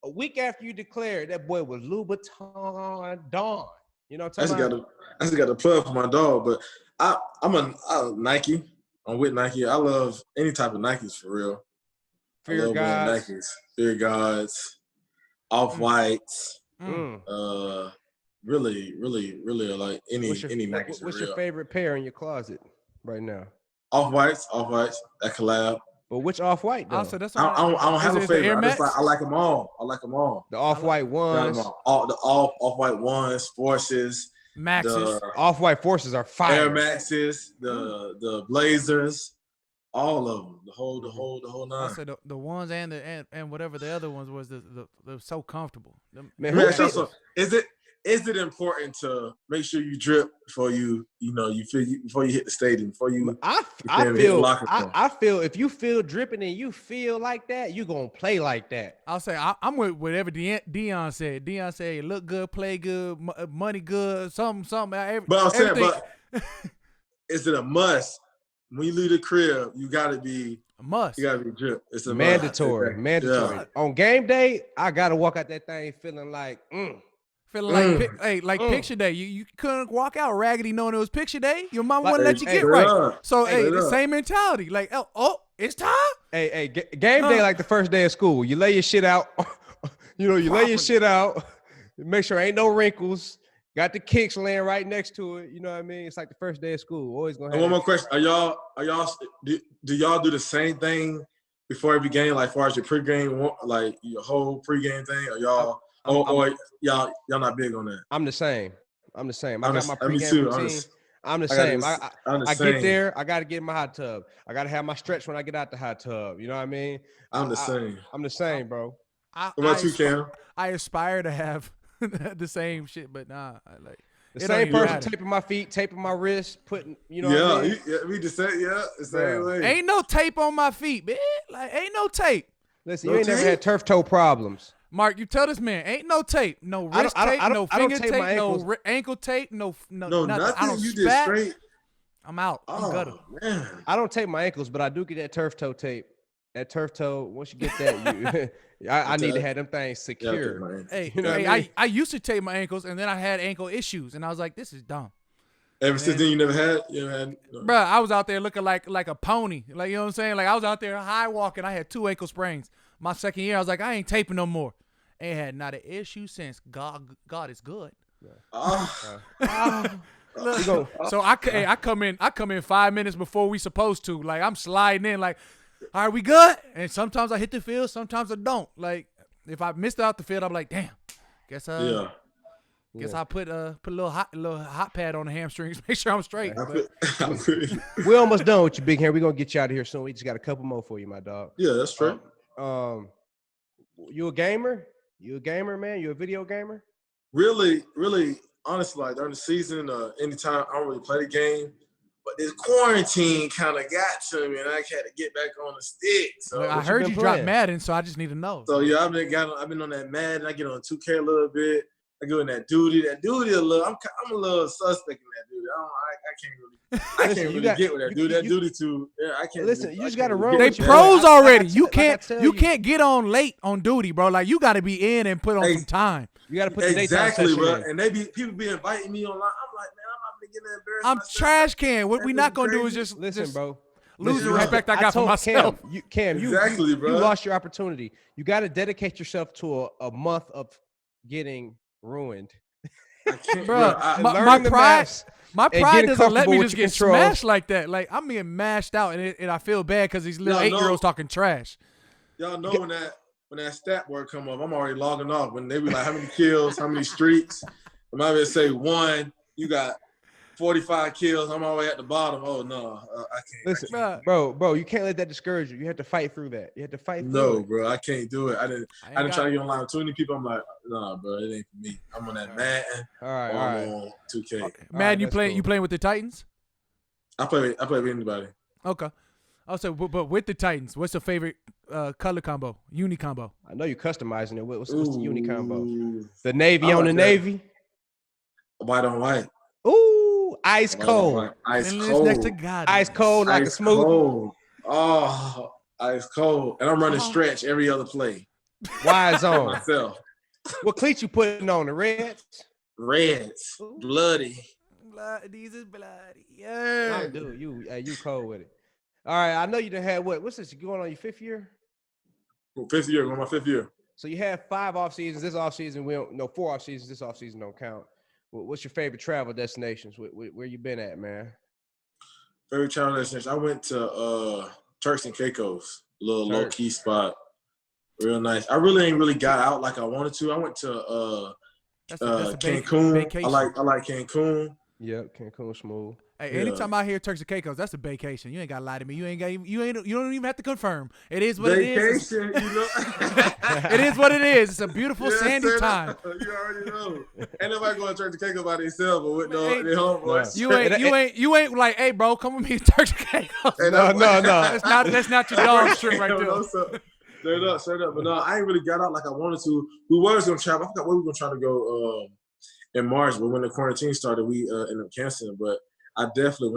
Speaker 2: a week after you declared that boy was Louboutin Don. You know what I'm talking about?
Speaker 3: I just got to plug for my dog, but I'm a Nike. I'm with Nike. I love any type of Nikes for real.
Speaker 2: Fear Gods.
Speaker 3: Fear Gods, Off-Whites. Really like any Nikes for
Speaker 2: What's
Speaker 3: real.
Speaker 2: Your favorite pair in your closet right now?
Speaker 3: Off-Whites, that collab.
Speaker 2: But which Off-White though?
Speaker 1: So that's
Speaker 3: I don't have a favorite. I like them all.
Speaker 2: The Off-White ones.
Speaker 3: The Off-White ones, Forces.
Speaker 1: Maxes.
Speaker 2: Off-White Forces are fire.
Speaker 3: Air Maxes, the Blazers. All of them, the whole nine.
Speaker 1: I said the ones and whatever the other ones was, they're so comfortable.
Speaker 2: Man,
Speaker 3: is it important to make sure you drip before you before you hit the stadium, before you?
Speaker 2: I feel if you feel dripping and you feel like that, you gonna play like that.
Speaker 1: I'll say I'm with whatever Deion said. Deion said, look good, play good, money good, something.
Speaker 3: But I'm saying, is it a must? When you leave the crib, you gotta be
Speaker 1: a must.
Speaker 3: You gotta be drip. It's a
Speaker 2: mandatory. Mandatory. Yeah. On game day, I gotta walk out that thing feeling like,
Speaker 1: picture day. You couldn't walk out raggedy knowing it was picture day. Your mom wouldn't let you get right. So the same mentality. Like, it's time.
Speaker 2: Game day like the first day of school. You lay your shit out. You lay your shit out. Make sure ain't no wrinkles. Got the kicks laying right next to it. You know what I mean? It's like the first day of school. Always gonna have.
Speaker 3: One more question: do y'all do the same thing before every game, like far as your pregame, like your whole pregame thing? Or y'all, y'all not big on that?
Speaker 2: I'm the same. I'm the same. I got my
Speaker 3: Me
Speaker 2: pregame
Speaker 3: too.
Speaker 2: routine. I'm the
Speaker 3: I
Speaker 2: same.
Speaker 3: gotta-
Speaker 2: I get there. I got to get in my hot tub. I got to have my stretch when I get out the hot tub. You know what I mean?
Speaker 3: I'm the same.
Speaker 2: I'm the same, bro.
Speaker 3: What about you, Cam?
Speaker 1: I aspire to have the same shit, but nah.
Speaker 2: The same person taping my feet, taping my wrists, putting, you know what I mean?
Speaker 3: We just said, the same way.
Speaker 1: Ain't no tape on my feet, man. Like, ain't no tape.
Speaker 2: Listen, you ain't never had turf toe problems.
Speaker 1: Mark, you tell this man, ain't no tape, no wrist tape, no finger tape, no ankle tape, no nothing. I don't
Speaker 3: you
Speaker 1: spat.
Speaker 3: did straight.
Speaker 1: I'm out. I'm gutter.
Speaker 3: Man.
Speaker 2: I don't tape my ankles, but I do get that turf toe tape. That turf toe, once you get that, I need to have them things secure.
Speaker 1: Hey,
Speaker 2: you know what I mean?
Speaker 1: I used to tape my ankles, and then I had ankle issues, and I was like, this is dumb.
Speaker 3: Ever since then, you never had? No.
Speaker 1: Bruh, I was out there looking like a pony. Like, you know what I'm saying? Like, I was out there high walking. I had 2 ankle sprains. My second year, I was like, I ain't taping no more. Ain't had not an issue since. God is good. Look, so I come in 5 minutes before we supposed to. Like, I'm sliding in like, are we good? And sometimes I hit the field, sometimes I don't. Like, if I missed out the field, I'm like, damn. Guess I put a little hot pad on the hamstrings, make sure I'm straight.
Speaker 2: We're almost done with you, big hair. We're gonna get you out of here soon. We just got a couple more for you, my dog.
Speaker 3: Yeah, that's true.
Speaker 2: You a gamer? You a gamer, man? You a video gamer?
Speaker 3: Really, honestly, like during the season, anytime I don't really play the game. But this quarantine kind of got to me, and I had to get back on the stick. So
Speaker 1: I heard you dropped Madden, so I just need to know.
Speaker 3: So yeah, I've been on that Madden. I get on 2K a little bit. I go in that duty a little. I'm a little suspect in that duty. I can't really get with that duty. That duty too. Yeah, I can't.
Speaker 2: Listen,
Speaker 3: really,
Speaker 2: you just got to run.
Speaker 1: They pros already. You can't get on late on duty, bro. Like, you got to be in and put on some time.
Speaker 2: You got to put the daytime
Speaker 3: exactly, bro.
Speaker 2: in.
Speaker 3: And people be inviting me online. I'm like, man, I'm not gonna get embarrassed.
Speaker 1: I'm trash can. What we not gonna do is just
Speaker 2: listen, bro.
Speaker 1: Lose the respect I got for myself.
Speaker 2: Cam,
Speaker 3: exactly, bro.
Speaker 2: You lost your opportunity. You got to dedicate yourself to a month of getting ruined.
Speaker 3: I can't,
Speaker 1: bro. My pride doesn't let me just get smashed like that. Like, I'm being mashed out, and I feel bad because these little 8-year-olds talking trash.
Speaker 3: Y'all know when that stat word come up, I'm already logging off. When they be like, how many kills, how many streaks? I might be say 1. You got 45 kills. I'm already at the bottom. Oh no, I can't.
Speaker 2: Listen, bro, you can't let that discourage you. You have to fight through that. You have to fight through it.
Speaker 3: No, bro, I can't do it. I didn't try to get online with too many people. I'm like, nah, bro, it ain't for me. I'm on that Madden.
Speaker 2: All right.
Speaker 3: On 2K.
Speaker 1: Okay. Madden, you playing with the Titans?
Speaker 3: I play with anybody.
Speaker 1: Okay. Also, but with the Titans, what's your favorite color combo? Uni combo?
Speaker 2: I know you're customizing it. What's the uni combo? The navy on the navy.
Speaker 3: White on white.
Speaker 2: Ooh, ice cold.
Speaker 3: Ice cold.
Speaker 1: Next to God.
Speaker 2: Ice cold like a smoothie.
Speaker 3: Cold. Oh, ice cold. And I'm running stretch every other play.
Speaker 2: Wide zone.
Speaker 3: Myself.
Speaker 2: What cleats you putting on? The reds?
Speaker 3: Reds. Bloody.
Speaker 1: These is bloody. Yeah.
Speaker 2: Dude, you cold with it. All right, I know you done had what's this? You going on your 5th year?
Speaker 3: 5th year. Going my 5th year.
Speaker 2: So you had 5 off seasons. This off season, 4 off seasons. This off season don't count. What's your favorite travel destinations? Where you been at, man?
Speaker 3: Favorite travel destination? I went to Turks and Caicos, a little low key spot, real nice. I really ain't really got out like I wanted to. I went to Cancun. I like Cancun.
Speaker 2: Yep, Cancun smooth.
Speaker 1: Hey, anytime I hear Turks and Caicos, that's a vacation. You ain't gotta lie to me. You don't even have to confirm. It is what it is.
Speaker 3: Vacation, you know.
Speaker 1: It is what it is. It's a beautiful sandy time.
Speaker 3: You already know. Ain't nobody going to Turks and Caicos by themselves, but with their homeboys.
Speaker 1: You ain't like, hey, bro, come with me to Turks and Caicos.
Speaker 2: No.
Speaker 1: That's not your dog trip right there.
Speaker 3: Straight up. But no, I ain't really got out like I wanted to. We was gonna travel. I forgot where we were trying to go in March, but when the quarantine started, we ended up canceling. But I definitely,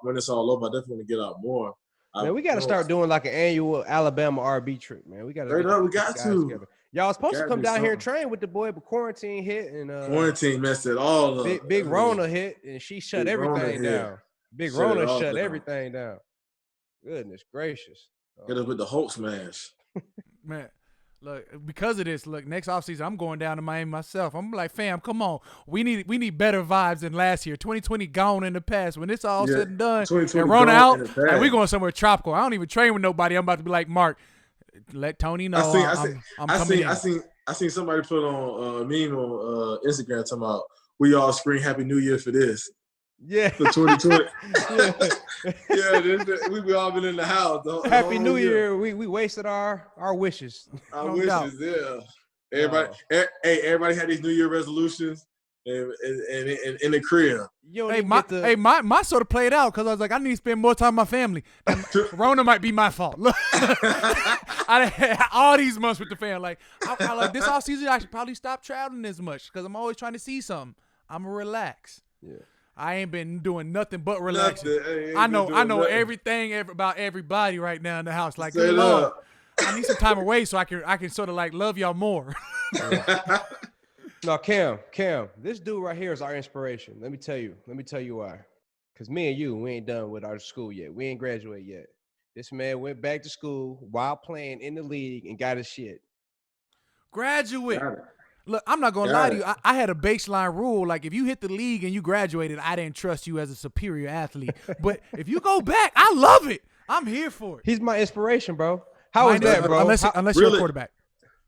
Speaker 3: when it's all over, I definitely want to get out more.
Speaker 2: Man, we got to start doing like an annual Alabama RB trip, man. We got to.
Speaker 3: We got to.
Speaker 2: Together. Y'all supposed to come down here and train with the boy, but quarantine hit and
Speaker 3: quarantine messed it all up.
Speaker 2: Big Rona hit and she shut everything down. Big Rona shut everything down. Goodness gracious.
Speaker 3: Get us with the Hulk smash.
Speaker 1: Man. Look, because of this, next offseason, I'm going down to Miami myself. I'm like, fam, come on. We need better vibes than last year. 2020 gone in the past. When it's all said and done and Rona out, like, we going somewhere tropical. I don't even train with nobody. I'm about to be like, Mark, let Tony know I'm coming in.
Speaker 3: I seen somebody put on a meme on Instagram talking about we all scream Happy New Year for this.
Speaker 2: Yeah.
Speaker 3: For 2020.
Speaker 2: Yeah.
Speaker 3: We all been in the house.
Speaker 2: Happy New Year. We wasted our wishes.
Speaker 3: Our wishes, yeah. Everybody had these New Year resolutions and in the crib.
Speaker 1: My sort of played out because I was like, I need to spend more time with my family. Corona might be my fault. Look, I had all these months with the family. Like, I like this all season, I should probably stop traveling as much because I'm always trying to see something. I'm gonna relax.
Speaker 2: Yeah.
Speaker 1: I ain't been doing nothing but relaxing. I know everything about everybody right now in the house. Like, good Lord, I need some time away so I can sort of like love y'all more.
Speaker 2: No, Cam, this dude right here is our inspiration. Let me tell you why. Because me and you, we ain't done with our school yet. We ain't graduated yet. This man went back to school while playing in the league and got his shit.
Speaker 1: Graduate. Look, I'm not going to lie to you. I had a baseline rule. Like, if you hit the league and you graduated, I didn't trust you as a superior athlete. But if you go back, I love it. I'm here for it.
Speaker 2: He's my inspiration, bro. How is that, bro?
Speaker 1: Unless you're a quarterback.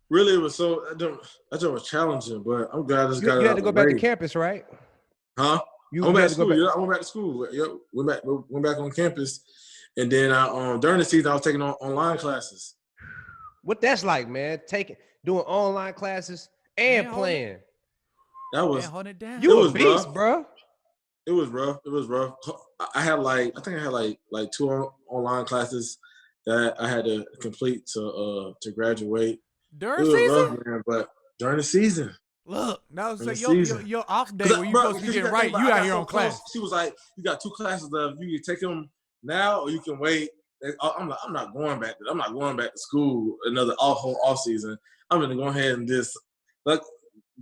Speaker 3: Really, it was that was challenging, but I'm glad I just got it.
Speaker 2: You had to go back to campus, right?
Speaker 3: Huh? I went back to school. Yeah, I went back to school. Yep, went back on campus. And then during the season, I was taking online classes.
Speaker 2: What that's like, man? Doing online classes and playing.
Speaker 3: That was
Speaker 1: hold it down.
Speaker 2: You a beast, bro.
Speaker 3: It was rough. I had like 2 online classes that I had to complete to graduate.
Speaker 1: During season,
Speaker 3: rough, man, but during the season.
Speaker 1: Look, now it's like your off day where you supposed to be getting right. You out here on class.
Speaker 3: She was like, "You got 2 classes left. You can take them now, or you can wait." I'm like, I'm not going back. I'm not going back to school another whole off season. I'm gonna go ahead and just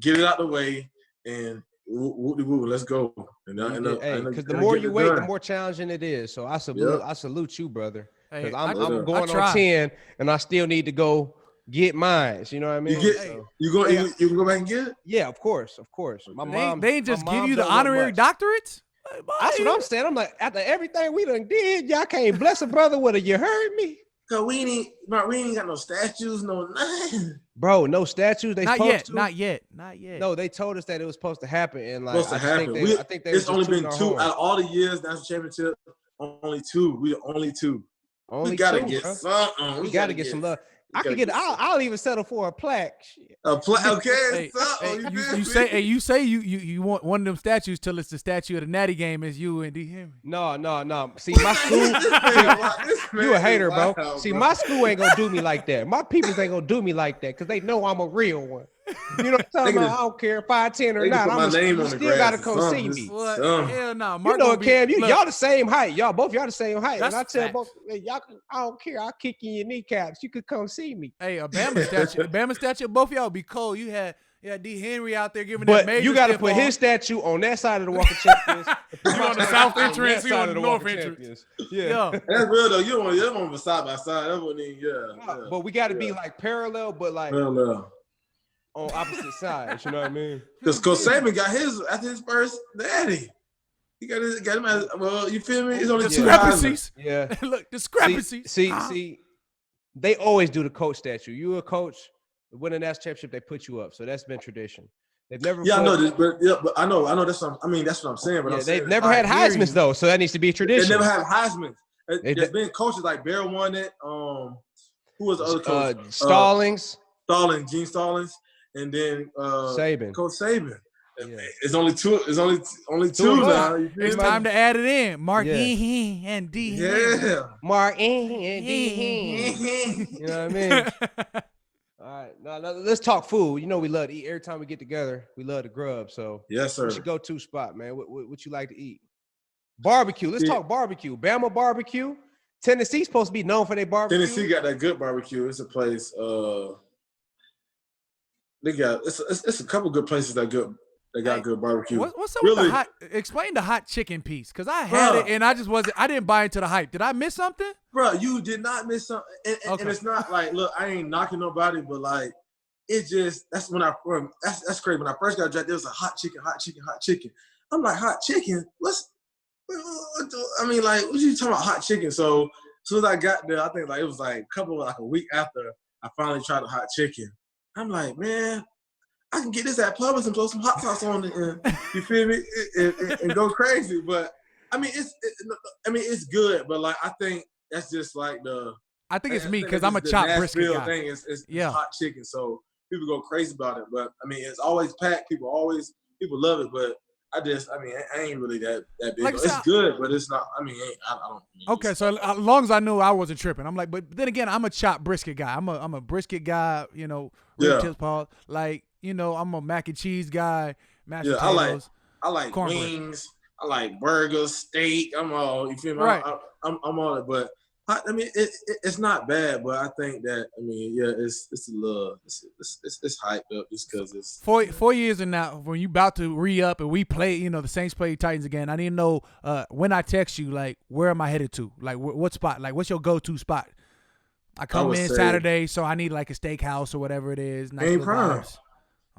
Speaker 3: get it out the way and let's go.
Speaker 2: Because the more you wait, the more challenging it is. So I salute you, brother. Because I'm going on 10, and I still need to go get mine. You know what I mean?
Speaker 3: You can go back and get it?
Speaker 2: Yeah, of course. My mom.
Speaker 1: They just give you the honorary doctorates.
Speaker 2: That's what I'm saying. I'm like, after everything we done did, y'all can't bless a brother with a you heard me.
Speaker 3: Cause we ain't got no statues, no nothing.
Speaker 2: Bro, no statues.
Speaker 1: Not yet.
Speaker 2: No, they told us that it was supposed to happen, and like
Speaker 3: supposed to happen. I think it's only been 2 out of all the years national championship. Only 2. We only 2. We gotta get something.
Speaker 2: We gotta get some love. I'll even settle for a plaque.
Speaker 3: A plaque, okay.
Speaker 1: You say you want one of them statues till it's the statue of the Natty game is you and D. Henry.
Speaker 2: No. See, my school. You a hater, bro. See, my school ain't gonna do me like that. My peoples ain't gonna do me like that because they know I'm a real one. You know what I'm talking about? I don't care 5'10" or not. You still gotta come see me.
Speaker 1: Hell no.
Speaker 2: You know, Cam, y'all the same height. Both y'all the same height. And I tell both y'all, I don't care. I'll kick you in your kneecaps. You could come see me.
Speaker 1: Hey, a Bama statue, both y'all be cold. You had D. Henry out there giving that major.
Speaker 2: But you got to put his statue on that side of the Walk of Champions.
Speaker 1: You on the south entrance, you on the north entrance.
Speaker 2: Yeah.
Speaker 3: That's real though. You don't want side by side. That wouldn't even,
Speaker 2: But we got to be like parallel, but like
Speaker 3: parallel.
Speaker 2: On opposite sides, you know what I mean?
Speaker 3: Because Coach Saban got his after his first daddy. He got him as well. You feel me? It's only
Speaker 1: discrepancies.
Speaker 2: Yeah,
Speaker 1: look, discrepancies.
Speaker 2: See, they always do the coach statue. You a coach, win a national championship, they put you up. So that's been tradition. They've never.
Speaker 3: Yeah, I know this, but I know that's what that's what I'm saying. But
Speaker 2: they've never had Heisman's though, so that needs to be a tradition.
Speaker 3: They never had Heisman. There's been coaches like Bear won it. Who was the other coach? Gene Stallings. And then
Speaker 2: Saban.
Speaker 3: Coach Saban. Yeah. It's only 2. It's only 2 now.
Speaker 1: It's time to add it in. Mark E. and D.
Speaker 3: Yeah.
Speaker 2: Mark E. and D. You know what I mean? All right. Now let's talk food. You know we love to eat. Every time we get together, we love to grub. So
Speaker 3: yes, sir.
Speaker 2: What's your go-to spot, man? What you like to eat? Barbecue. Let's talk barbecue. Bama barbecue. Tennessee's supposed to be known for their barbecue.
Speaker 3: Tennessee got that good barbecue. It's a place. They got it's a couple good places that got good barbecue.
Speaker 1: What's up with the hot? Explain the hot chicken piece, because I had it and I didn't buy into the hype. Did I miss something?
Speaker 3: Bro, you did not miss something. And it's not like, look, I ain't knocking nobody, but like it just that's crazy. When I first got drafted, there was a hot chicken. I'm like, hot chicken? What you talking about hot chicken? So as soon as I got there, I think it was a week after I finally tried the hot chicken. I'm like, man, I can get this at Publix and throw some hot sauce on it, and you feel me, and go crazy. But I mean, it's good. But like, I think that's just like
Speaker 1: I think it's me because I'm a chopped brisket guy.
Speaker 3: Thing. It's hot chicken, so people go crazy about it. But I mean, it's always packed. People love it. But I ain't really that big. Like it's good, but it's not. I mean, I don't.
Speaker 1: Okay, so as long as I knew I wasn't tripping, I'm like, but then again, I'm a chopped brisket guy. I'm a brisket guy. You know, rib tips, Paul. Like, you know, I'm a mac and cheese guy. Mashed potatoes.
Speaker 3: I like wings. I like burgers, steak. I'm all, you feel me?
Speaker 1: Right.
Speaker 3: I'm all it, but I mean, it's not bad, but I think that, I mean, yeah, it's a little, it's hyped up just because it's
Speaker 1: 4 years and now when you about to re-up and we play, you know, the Saints play Titans again. I need to know when I text you, like, where am I headed to? Like, what spot? Like, what's your go-to spot? I come in Saturday, so I need like a steakhouse or whatever it is. Nice
Speaker 3: King Prime.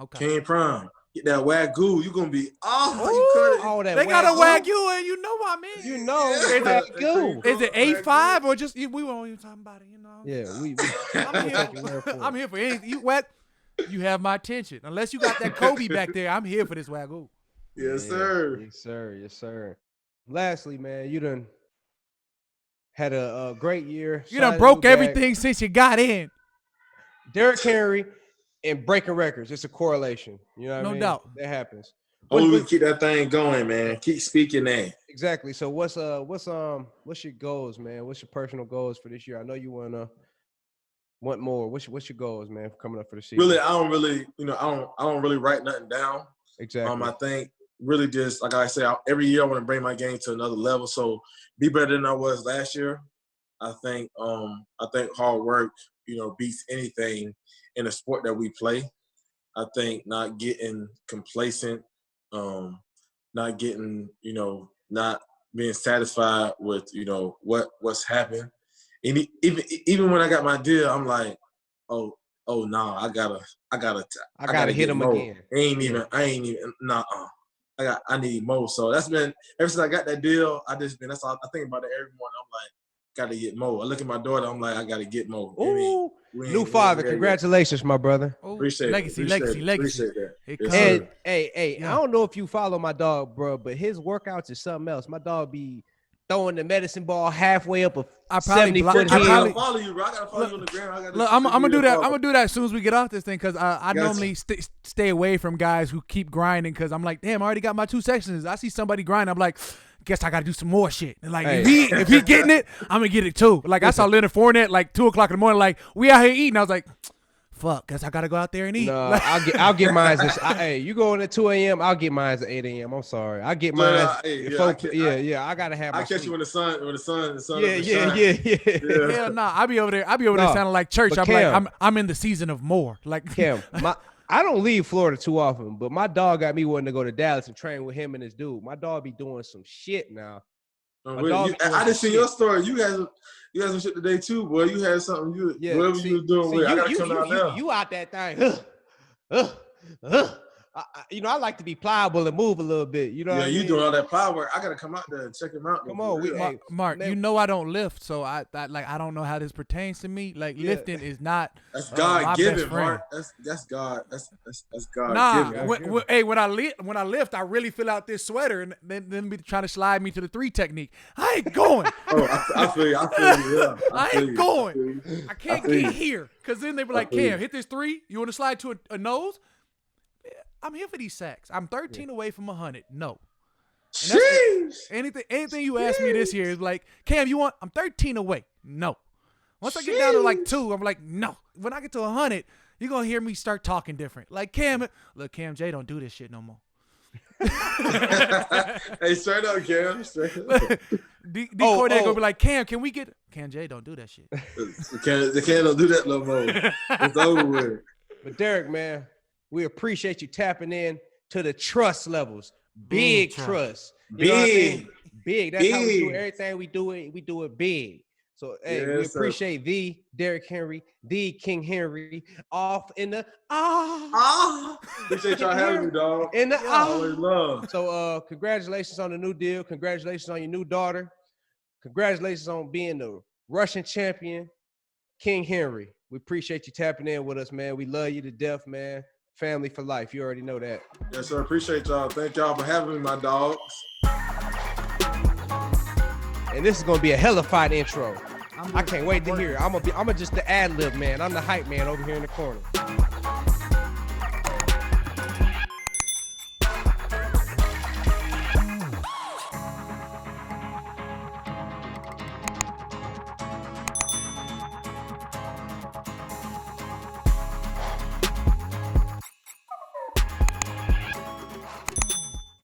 Speaker 1: Okay.
Speaker 3: King Prime. Get that Wagyu. You're going to be, you cut it.
Speaker 2: All that
Speaker 1: they got a Wagyu and you know what I mean.
Speaker 2: You know, Wagyu.
Speaker 1: Is it A5 or just, we won't even talk about it, you know?
Speaker 2: Yeah,
Speaker 1: I'm here for anything. You have my attention. Unless you got that Kobe back there, I'm here for this Wagyu.
Speaker 3: Yes, sir.
Speaker 2: Yes, sir. Lastly, man, you done had a great year.
Speaker 1: You done broke everything since you got in.
Speaker 2: Derrick Henry and breaking records. It's a correlation. You know what I mean?
Speaker 1: No doubt.
Speaker 2: That happens.
Speaker 3: We keep that thing going, man. Keep speaking that.
Speaker 2: Exactly. So what's your goals, man? What's your personal goals for this year? I know you want more. What's your goals, man, for coming up for the season?
Speaker 3: Really, I don't really write nothing down.
Speaker 2: Exactly.
Speaker 3: I think really just like I say, every year I want to bring my game to another level. So be better than I was last year. I think hard work, beats anything in the sport that we play. I think not getting complacent, not getting, not being satisfied with, what's happened. And even when I got my deal, I'm like, oh no, I gotta
Speaker 2: hit him again.
Speaker 3: I need more. So that's been ever since I got that deal. That's all I think about it every morning. I'm like, gotta get more. I look at my daughter. I'm like, I gotta get more.
Speaker 2: Ooh, new father. Congratulations, my brother.
Speaker 3: Appreciate
Speaker 1: legacy.
Speaker 3: Appreciate that.
Speaker 2: And hey, I don't know if you follow my dog, bro, but his workouts is something else. My dog be throwing the medicine ball halfway up a 70-foot hill.
Speaker 3: I gotta follow you, bro. I gotta follow you on the ground.
Speaker 1: I'm gonna do that. I'm gonna do that as soon as we get off this thing because I normally stay away from guys who keep grinding because I'm like, damn, I already got my 2 sections. I see somebody grind, I'm like, guess I gotta do some more shit. And like, if he getting it, I'm gonna get it too. Like I saw Leonard Fournette like 2:00 in the morning, like we out here eating. I was like, fuck, guess I gotta go out there and eat.
Speaker 2: No, I'll get mine. Hey, you going at 2 a.m. I'll get mine at 8 a.m. I'm sorry. I get mine. I gotta have. I
Speaker 3: catch you when the sun.
Speaker 2: Yeah.
Speaker 1: Hell no, I be over there sounding like church. I'm
Speaker 2: Cam,
Speaker 1: like, I'm in the season of more. Like
Speaker 2: Cam, I don't leave Florida too often, but my dog got me wanting to go to Dallas and train with him and his dude. My dog be doing some shit now.
Speaker 3: I just seen your story. You had some shit today too, boy. You had something. You was doing. I gotta come out now.
Speaker 2: You out that thing? I like to be pliable and move a little bit. You know?
Speaker 3: Yeah,
Speaker 2: what
Speaker 3: you
Speaker 2: I mean?
Speaker 3: doing all that power work. I gotta come out there and check him out.
Speaker 2: Come on,
Speaker 1: Mark.
Speaker 2: Man.
Speaker 1: You know I don't lift, so I don't know how this pertains to me. Like lifting is not.
Speaker 3: That's God given, Mark. That's God. That's God given.
Speaker 1: When I lift, I really fill out this sweater and then be trying to slide me to the 3 technique. I ain't going.
Speaker 3: I feel you. Yeah.
Speaker 1: I ain't going. I can't get here because then they be like, Cam, hit this 3. You want to slide to a nose? I'm here for these sacks. I'm 13 away from 100. No. Anything you ask me this year is like, Cam, you want? I'm 13 away. No. Once I get down to like 2, I'm like, no. When I get to 100, you're gonna hear me start talking different. Like Cam J don't do this shit no more.
Speaker 3: Hey, straight up, Cam.
Speaker 1: D Corday gonna be like, Cam J don't do that shit.
Speaker 3: The Cam don't do that no more. It's over with.
Speaker 2: But Derrick, man, we appreciate you tapping in to the Truss Levelz. Big trust. You know what I mean? Big. That's how we do everything. We do it big. So hey, we appreciate the Derrick Henry, the King Henry, off in the
Speaker 3: Appreciate y'all having me, dog.
Speaker 2: In the
Speaker 3: always love.
Speaker 2: So congratulations on the new deal. Congratulations on your new daughter. Congratulations on being the Russian champion, King Henry. We appreciate you tapping in with us, man. We love you to death, man. Family for life. You already know that.
Speaker 3: Yes, sir. Appreciate y'all. Thank y'all for having me, my dogs.
Speaker 2: And this is gonna be a hellified intro. I can't wait to hear it. I'm gonna just the ad lib man. I'm the hype man over here in the corner.